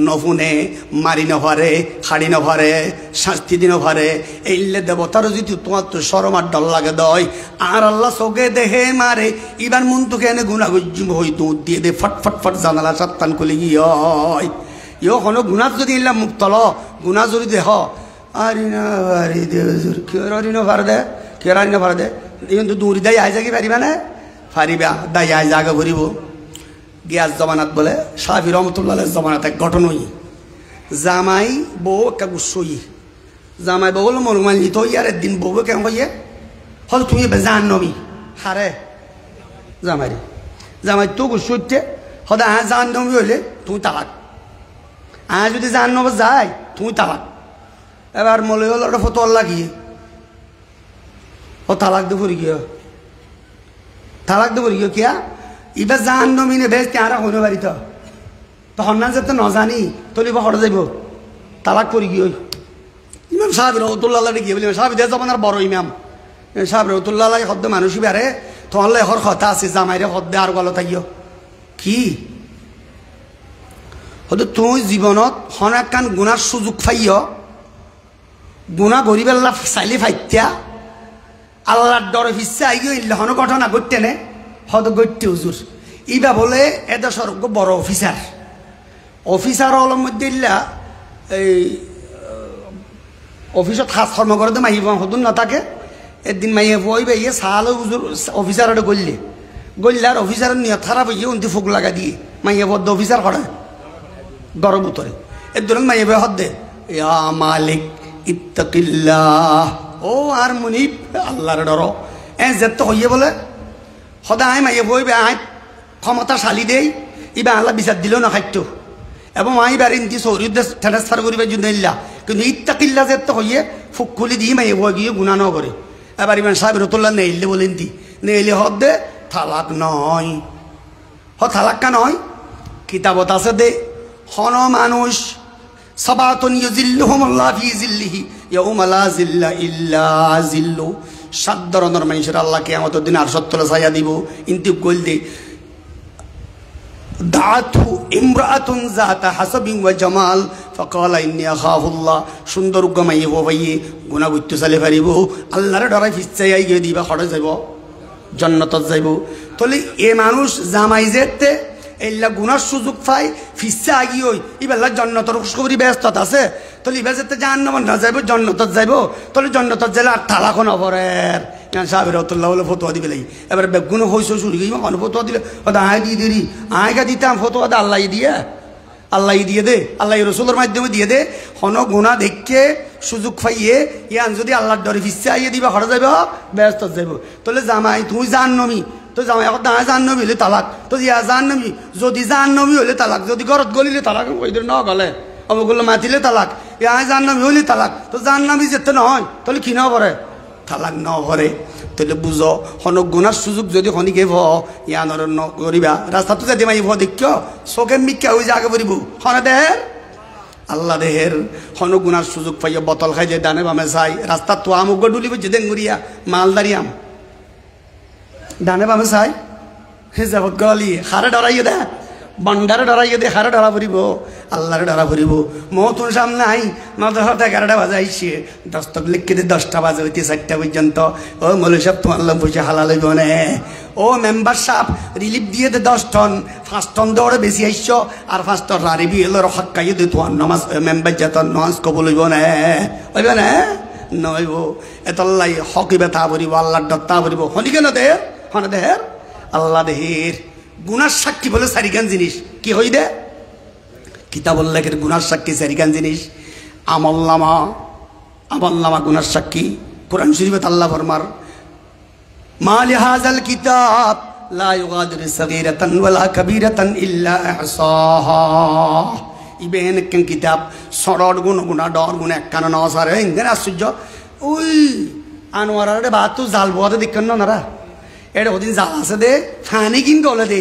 নফুনে মারি নভারে খাড়ি নভারে শাস্তি দি নভারে এইলে দেবতার যদি তোমার তো সরম আর ডল লাগে দয় আর আল্লাহ চোখে দেহে মারে এবার মন তোকে এনে গুণা গুজ্জুম হই দুধ দিয়ে দে ফট জানালা সাত্তান খুলে গিয়ে ইয় কোনো গুণাত যদি ইল্লা মুক্তল গুণা যদি দেহ আরিনা ভারি দেজুর কেরারিনো ভার দে কিন্তু দূরি দাই আই জাগি পারিবা না ফারিবা দাই আই জাগা ভরিব গিয়াস জমানাত বলে শাফি রহমতুল্লাহ জমানাত এক ঘটনই জামাই বউ একটা গুসই জামাই বউ হলো মরুমালি তো ইয়ার একদিন বউ কেমন কইয়ে হল তুমি জান নবী হারে জামাই তো গুসইতে হদা জান নবী হইলে তুমি তালাক যদি জান নব যায় তুমি তালাক এবার মলে হল ওটা ফতোয়ার লাগিয়ে ও তালাক দে পড়ি গিয়ে কিয়া এবার জান নমিনে বেশ তারা হইতে পারি তো হন্নান যে তো নজানি তলিব হরে যাইব তালাক পড়ি গিয়ে ইমাম সাহেব রহমতুল্লাহ গিয়ে বলি সাহেব দে জমানার বড় ইমাম সাহেব রহমতুল্লাহ হদ্দ মানুষই বারে তোমার এহর কথা আছে জামাইরে হদ্দে আর গলত থাকিও কি হয়তো তুই জীবনত হন একখান গুণার সুযোগ পাইও গুণা গরিবেল্লা চাইলে ফাইত্যা আল্লাহর ডরে ফিসে আইও ইল্লা হন ঘটনা ঘটতে নে হয়তো গড়তে হুজুর ইবা বলে এদের সর্ব বড় অফিসার হলের মধ্যে ইল্লা এই অফিসত খাস কর্ম করতে মাইব হতুন না থাকে একদিন মাইয়ে বইবে ইয়ে সাহালো হুজুর অফিসার গল্লে আর অফিসারের নিয়ত খারাপ হইয়ে উন্তি ফুক লাগা দিয়ে মাইয়ে বদ্ধ অফিসার করে গরম উতরে এর ধরুন মাইয়ে বে হদ দে ইয়া মালিক ইত্তাকিল্লাহ ও আর মুনিব আল্লাহর ডর যেত হইয়ে বলে সদায় মাইয়ে বইবে আয় ক্ষমতা শালি দেই ইবা আল্লাহ বিচার দিলেও না খাইতো এবং আইবার ইন্তি সৌরির ট্রান্সফার করিবে জুনাইল্লা কিন্তু ইত্তাকিল্লা যেত হইয়ে ফুক খুলি দিয়ে মাইয়ে বই গিয়ে গুণা ন করে এবার ইমান সাহেব রতুল্লাহ নেইলে বলেন দি নেইলে হদে তালাক নয় তালাক কা নয় কিতাবত আছে দে হন মানুষ সাবাতুন ইউজিল্লুহুমুল্লাহু ফি জিল্লিহি ইয়াউমা লা জিল্লা ইল্লা জিল্লু 7 ধরনের মানুষের আল্লাহ কিয়ামতের দিন আরশের তলে ছায়া দিব ইনতি কইল দে দাতু ইমরাতুন যাতা হাসাবিন ওয়া জামাল ফাকালা ইন্নী আখাফুল্লাহ সুন্দর গমাই হবাইয়ে গুনাহ করতে চলে পারিব আল্লাহর ডরাই ফিচ্ছাই আই গিয়ে দিবা খড়ে যাইব জান্নাতত যাইব তলে এ মানুষ জামাই যেতে এল্লা গুনার সুযোগ পাই ফিচ্ছা আগি হই ইবেলা জান্নাতের খুশখবরি ব্যস্তত আছে তলে ইবা যেতে জাহান্নাম না যাইব জান্নাতত যাইব তলে জান্নাতত যাইলে আর তালাকও নপরের সাহেব রহমতুল্লাহ বলে ফতোয়া দিবে লাগি এবার বেগুন হইস শুরু গিয়ে কোনো ফতোয়া দিলে আয় দিয়ে দেরি আয়গা দিতাম ফতোয়া দে আল্লাহ দিয়ে দে আল্লাহ রসুলের মাধ্যমে দিয়ে দে হন গুণা দেখে সুযোগ পাইয়ে ইয়ান যদি আল্লাহর ডরে ফিসে আইয়ে দিবা হরে যাইব ব্যস্ত যাইব তাহলে জামাই তুই জান নমি তো জামাই এখন দাঁড়ায় জান নমি হলে তালাক তো ইয়া জান নমি যদি জান নমি হলে তালাক যদি ঘরত গলিলে তালাক ওইদের ন গলে অবগুলো মাতিলে তালাক ইয়া জান নমি হলে তালাক তো জান নমি যেতে নহয় তাহলে কি ন পরে তালাক ন পরে তাহলে বুঝো হন গুণার সুযোগ যদি হনিকে ভ ইয়ানর করিবা রাস্তাটো যদি মাই ভ দেখ চোখে মিক্কা হয়ে আগে পড়িব হনে দেহের আল্লাহ দেহের হন গুণার সুযোগ পাইয়া বতল খাই যে ডানে বামে চাই রাস্তা তো আমুক ডুলিব যে ডেঙ্গুরিয়া মালদারি আম ডানে বামে চাই হে যাবত গলি হারে ডরাইয়ে দে বন্ডারে ডরাইয়ে দে হারে ডরা পড়িব আল্লাহরে ডরা পড়িব মতুন সামনে আই 11:30 বাজাইছে 10 লিখে দে 10টা বাজে হইতে 4টা পর্যন্ত ও মৌলভী সাহেব তোমার লম পয়সা হালাল হইব না ও মেম্বার সাহেব রিলিফ দিয়ে দে 10 টন 5 টন দৌড়ে বেশি আইছ আর 5 টন রারিবি এলো হক্কাই দে তোমার নামাজ মেম্বার যত নামাজ কবুল হইব না হইব না নইব এতলাই হকিবে তা পড়িব আল্লাহর দত্তা পড়িব হনি কেন দে হনে দেহের আল্লাহ দেহের গুনার সাক্ষী বলে সারিকান জিনিস কি হই দে কিতাবুল লেখের গুনার সাক্ষী সারিকান জিনিস আমলনামা গুনার সাক্ষী কোরআন শরীফে আল্লাহ ফরমার মা লিহাযাল কিতাব লা ইউগাদিরু সাগীরাতান ওয়ালা কাবীরাতান ইল্লা আহসাহা ইবেন কেন কিতাব সরড গুনা ডর গুনা একখান নসারে ইংরেজ আশ্চর্য ওই আনোয়ারের বাত তো জাল বোয়াতে দেখেন না নারা এটা ওদিন জাল আছে দে ফানি কিন গলে দে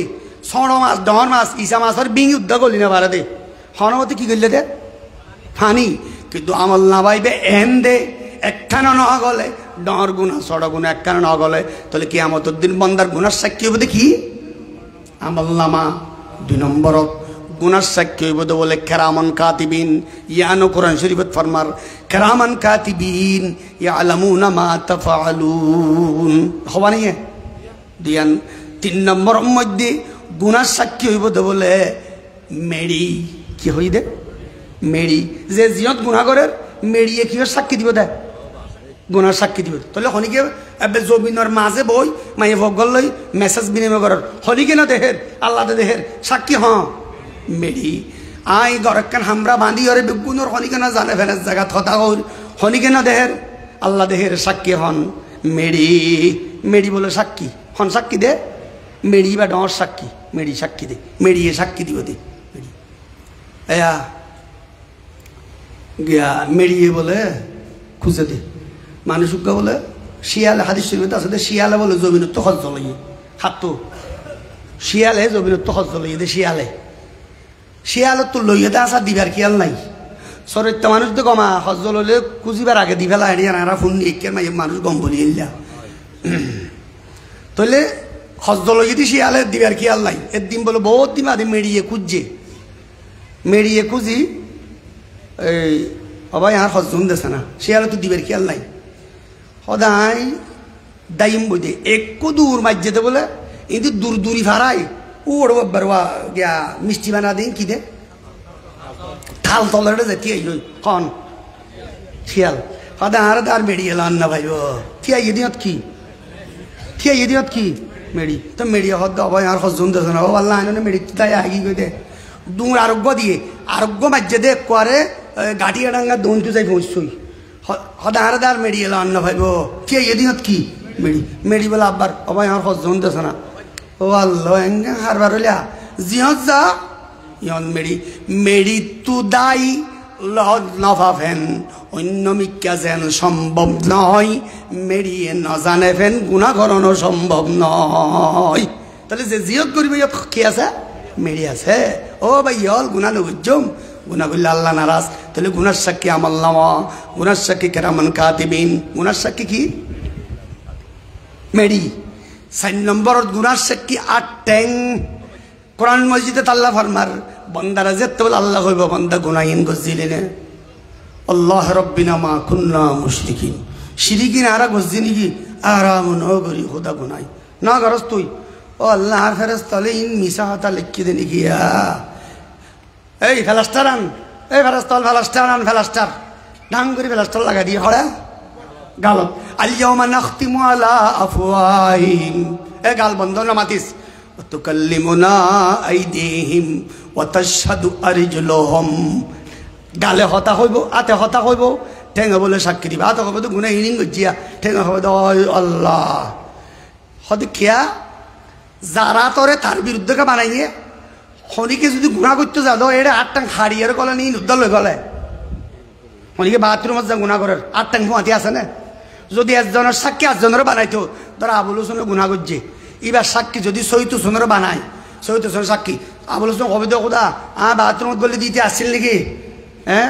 সড় মাছ ডর মাছ ইসা মাছের বিং উদ্ধ গলি না পারে দে হনমতি কি করলে দে ফানি কিন্তু আমল না পাইবে এন দে একখানা ন গলে ডর গুণা সড় গুণা একখানা ন গলে তাহলে কি আমতর দিন বন্দার গুণার সাক্ষী হইব দেখি আমল নামা 2 নম্বরত গুনার সাক্ষী হইব বলে কেরামান কাতিবিন ইয়ানো কোরআন শরীফত ফরমার কেরামান কাতিবিন ইয়ালামুনা মা তাফআলুন হবা নিয়ে দিয়ান 3 নম্বর মধ্যে গুনার সাক্ষী হইব বলে মেড়ি কি হই দে মেড়ি যে জিয়ত গুনাহ করে মেড়িয়ে কি সাক্ষী দিব দে গুনার সাক্ষী দিব তাহলে হনিকে এবে জমিনের মাঝে বই মাই ভগল লই মেসেজ বিনিময় করার হনিকে না দেহের আল্লাহ দেহের সাক্ষী হ্যাঁ মেড়ি আই গরকান হামরা বাঁধি ওরে বেগুনোর হনিকে না জানে ফেলে জায়গা থতা হনিকে না দেহের আল্লাহ দেহের সাক্ষী হন মেড়ি মেড়ি বলে সাক্ষী হন সাক্ষী দে মেড়ি বা ডর সাক্ষী মেড়ি সাক্ষী দে মেড়িয়ে সাক্ষী দিব দে মেড়ি এয়া গিয়া মেড়িয়ে বলে খুঁজে দে মানুষ বলে শিয়ালে হাদিস শরীফে আছে দে শিয়ালে বলে জমিনত হজ লইয়ে হাতু শিয়ালে জমিনত হজ লইয়ে দে শিয়ালে তো লইয়ে দে আসা দিবার খেয়াল নাই চরিত্র মানুষ তো গমা হজ লইলে খুঁজিবার আগে দিবেলা হেরিয়া নারা ফোন একের মাই মানুষ গম বলি এলিয়া তাহলে হজ লইয়ে দি শিয়ালে দিবার খেয়াল নাই একদিন বলে বহুত দিন আদি মেড়িয়ে খুঁজি এই অবাই আর হজ দেছে না শিয়ালে তো দিবার খেয়াল নাই সদায় দায়িম বই একটু দূর মাঝেতে বলে কিন্তু দূরি ফারাই ওর বাবা গিয়া মিষ্টি বানা দিন কি দে থাল তলরে যেতে কন শিয়াল সদায় আর মেড়িয়ে লান না ভাইব থিয়া এদিনত কি মেড়ি তো মেড়িয়ে হদ অবাই আর হজ দেছে না ও আল্লাহ আইনে মেড়ি তাই আগি গই দে দূর আরোগ্য দিয়ে আরোগ্য মাঝে দে করে গাঠিয়া ডাঙ্গা দৌড়তে যাই পৌঁছই হদার মেড়ি এলো অন্ন ভাইব কে এদিনত কি মেড়ি বলে আব্বার অবাই আমার হজ দেছে না ও আল্লাহ হারবার হলিয়া জিহত যা ইয়ন মেড়ি তু দাই লফা ফেন অন্য মিক্কা যেন সম্ভব নয়, মেরিয়ে ন জানে ফেন গুণা করানো সম্ভব নয়। তাহলে যে জিয়ত করিবে কি আছে? মেরি আছে। ও ভাই হল গুণা নজম, গুণা করলে আল্লাহ নারাজ। তাহলে গুনার সাক্ষী আমলনামা, গুনার সাক্ষী কেরামান কাতিবিন, গুনার সাক্ষী কি? মেরি। 4 নম্বর গুনার সাক্ষী 8 ট্যাং। কোরআন মসজিদে আল্লাহ ফরমার বান্দারা যেতে বলে আল্লাহ কইব বান্দা গুনাহীন গজিলেনে আল্লাহ রব্বিনা মা কুন্না মুশরিকিন। শিরিকিন আরা গজি নাকি আরাম নগরি খোদা গুনাই না গরস তুই ও আল্লাহ ফেরেশতালে ইন মিসাহাতা লিখি দেনি গিয়া। এই ফেলাস্টার আন, এই ফেলাস্টার ডাং করে ফেলাস্টার লাগা দিয়ে হড়া গালত। আল-ইয়াওমা নাখতিমু আলা আফওয়াহিম, এ গাল বন্ধ না মাতিস। তুকাল্লিমুনা আইদিহিম ওয়া তাশহাদু আরজুলুহুম, গালে হতা হইব, আতে হতা হইব, ঠেঙ্গা বলে সাক্ষী দিবা। আতে হবে তো গুনাহ হিনিং গজিয়া, ঠেঙ্গা হবে তো আল্লাহ হদ কিয়া। যারা তোরে তার বিরুদ্ধে কা বানাইয়ে খনিকে যদি গুণা করতে যাও এটা 8 টাং হাড়িয়ার গলা নিয়ে উদ্ধার লই গলে খনিকে বাথরুমত যা গুণা করার 8 টাং ফুয়াতি আছে না। যদি একজনের সাক্ষী 8 জনের বানাইতো, ধর আবুল হোসেনের গুণা করছে, এবার সাক্ষী যদি সৈত সোনের বানায়, সৈত সোনের সাক্ষী আবুল হোসেন কবে তো খোদা বাথরুমত গলে দিতে আসছিল নাকি? হ্যাঁ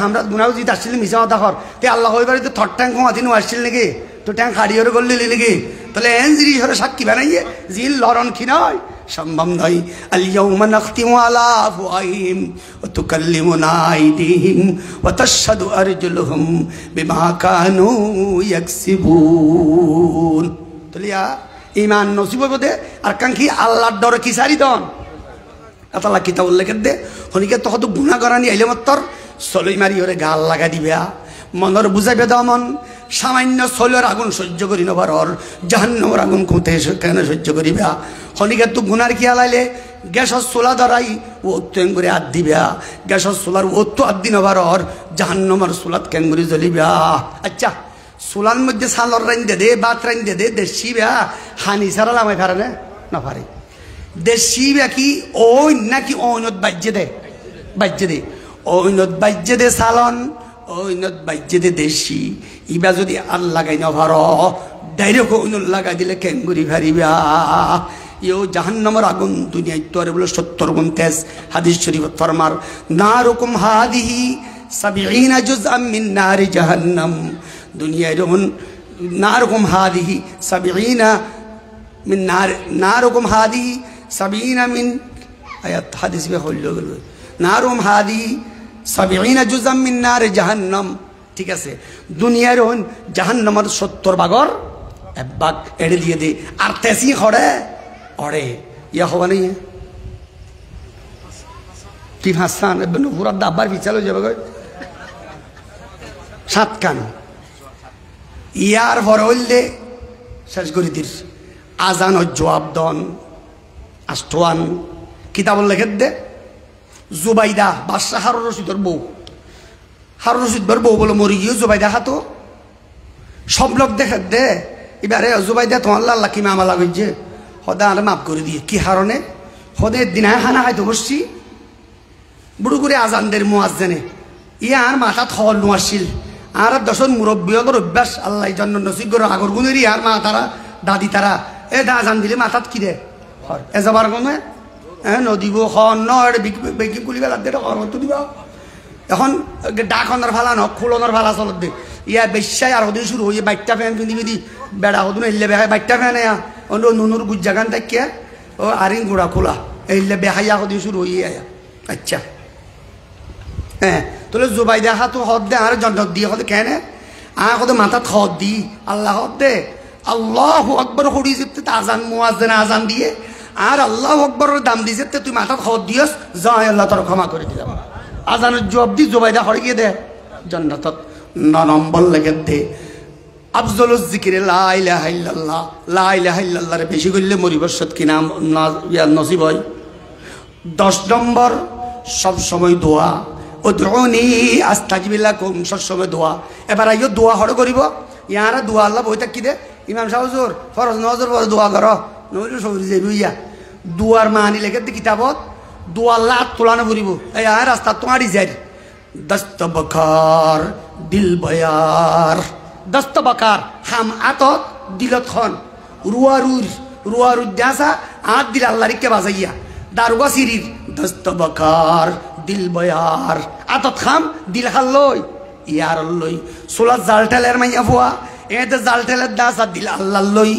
আমরা গুণাও দিতে আসছিল মিশা কথা কর তে আল্লাহ কইবার তো থর ট্যাং ফুয়াতি নো আসছিল নাকি? তো ট্যাং হাড়িয়ার গলে নাকি? তাহলে এন জিনিস হরে সাক্ষী বানাইয়ে জিল লরণ কি নয় সম্ভব নয়। আল-ইয়াওমা নাখতিমু আলা আফওয়াহিম ওয়া তুকাল্লিমুনা আইদিহিম ওয়া তাশহাদু আরজুলুহুম বিমা কানু ইয়াকসিবুন। তাহলে ঈমান নসিব হইব আর কাঙ্ক্ষী আল্লাহর ডরে কি সারি দন আল্লাহ কিতাব উল্লেখ দে হনিকে তখন গুনাহ করানি আইলে মাত্র সলই মারি ওরে গাল লাগা দিবা, মনের বুঝাইবে দমন। সামান্য সলের আগুন সহ্য করি নবার জাহান্নামের আগুন কোথায় কেন সহ্য করিবা? খনিকে তো গুনার কি আলাইলে গ্যাসর চোলা ধরাই ও তেন করে হাত দিবা, গ্যাসর চোলার ও তো হাত দিন আবার জাহান্নামের চোলাত কেন করে জ্বলিবা। আচ্ছা চোলার মধ্যে সালর রাইন দে ভাত রাইন দে দেশি বা হানি সারা লামাই পারে না পারে। দেশি বা কি ওই নাকি ঐনত বাজ্যে দে ঐনত বাজ্যে দে সালন, ঐনত বাজ্যে দে দেশি। ইবা যদি আর লাগাই না ভার ডাইরেক্ট ঐনত লাগাই দিলে কেঙ্গুরি ভারিবা। ইও জাহান্নামের আগুন দুনিয়ায় তো আর বলে 70 গুণ তেজ। হাদিস শরীফ ফরমার নারুকুম হাদিহি 70 জুজআম মিন নারি জাহান্নাম। দুনিয়ায় যখন নারুকুম হাদিহি 70 মিন নারুকুম হাদিহি 70 মিন আয়াত হাদিস বে হইল গেল নারুম হাদিহি 70 জুজআম মিন নারি জাহান্নাম। ঠিক আছে, দুনিয়ার হন জাহান্নামের 70 ভাগর এক ভাগ এড়ে দিয়ে দে আর তেসি খড়ে অড়ে ইয়া হওয়া নেই কি হাসান পুরা দাবার বিচাল হয়ে যাবে 7 কান ইয়ার পরে হইলে শেষ করি দিস আজান ও জবাব দন আষ্টওয়ান কিতাব লেখে দে জুবাইদা বাদশাহ হারুন রশিদের বউ, হারুন রশিদের বউ বলে মরি গিয়ে জুবাইদা হাতো সব লোক দেখে দে এবারে জুবাইদা তোমার আল্লাহ কি মামলা করছে সদা আর মাফ করে দিয়ে কি হারণে সদে দিনা খানা খাইতে বসছি বুড়ো করে আজানদের মুয়াজ্জিনে ইয়া আর মাথা থল নোয়াছিল আর 10 মুরব্বীর অভ্যাস আল্লাহ জন্য নসিব করে আগর গুণেরই আর মা তারা দাদি তারা এ দা আজান দিলে মাথাত কি দে এ যাবার কোনো নদীব খন বেকি কুলি বেলা দে তো দিবা। এখন ডাকনের ভালা নখ খোলনের ভালা চলত দে ইয়া বেশাই আর হদিন শুরু হয়ে বাইকটা ফ্যান পিন্ধি পিন্ধি বেড়া হদিন এলে বেহাই বাইকটা ফ্যান অন্য নুনুর গুজ্জাগান থাকিয়া ও আরিন গোড়া খোলা এলে বেহাইয়া হদিন শুরু হয়ে আয়া। আচ্ছা হ্যাঁ তোলে জুবাইদা হাতু হদ দে আর জন্নত দিয়ে হতে কেন হতে মাথাত হদ দি আল্লাহ হদ দে আল্লাহ আকবর হরি যেতে আজান মুয়াজ্জিন আজান দিয়ে আর আল্লাহ আকবরের দাম দিয়ে যেতে তুই মাথাত হদ দিয়স যাই আল্লাহ তোর ক্ষমা করে দিলাম। আজানের জবাব দি জুবাইদা হরে গিয়ে দে জন্নতত 9 নম্বর লেগে দে আফজলুজ জিকিরে লা ইলাহা ইল্লাল্লাহ, লা ইলাহা ইল্লাল্লাহর বেশি করলে মরিবর্ষত কি নাম নসিব হয়। 10 নম্বর সব সময় দোয়া উদউনি আস্তাজিব লাকুম, সব সময় দোয়া। এবার আইও দোয়া হরে করিব ইয়ারা দোয়া আল্লাহ বই থাকি দে ইমাম সাহেব হুজুর ফরজ নজর পরে দোয়া কর নইলে সবরি যাইব ইয়া দুয়ার মানি লেখে দে কিতাবত দোয়া আল্লাহ তোলানো করিব এই রাস্তা তোমারই যাই দস্তবখার দিল বয়ার দস্ত বকার হাম আতত দিলত খন রুয়ারুর দাসা আত দিল আল্লাহরিকে বাজাইয়া দারুগা সিরির দস্ত বকার দিল বয়ার আতত খাম দিল হাল্লই ইয়ার লই সোলা জাল ঠেলের মাইয়া ফুয়া এতে জাল ঠেলের দাসা দিল আল্লাহ লই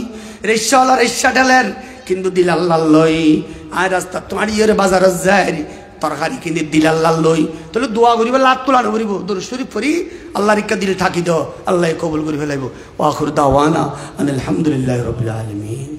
রেশা হলো রেশা ঠেলের কিন্তু দিল আল্লাহ লই আর রাস্তা তোমার ইয়ের বাজার যায় তরকারি কিনে দিল আল্লাহ লই তাহলে দোয়া করিব লাত তোলানো করিব দরুদ শরীফ পড়ি আল্লাহর ইচ্ছা দিল থাকি দাও আল্লাহ কবুল করে ফেলাইব ওয়া আখির দাওয়ানা আলহামদুলিল্লাহি রাব্বিল আলামিন।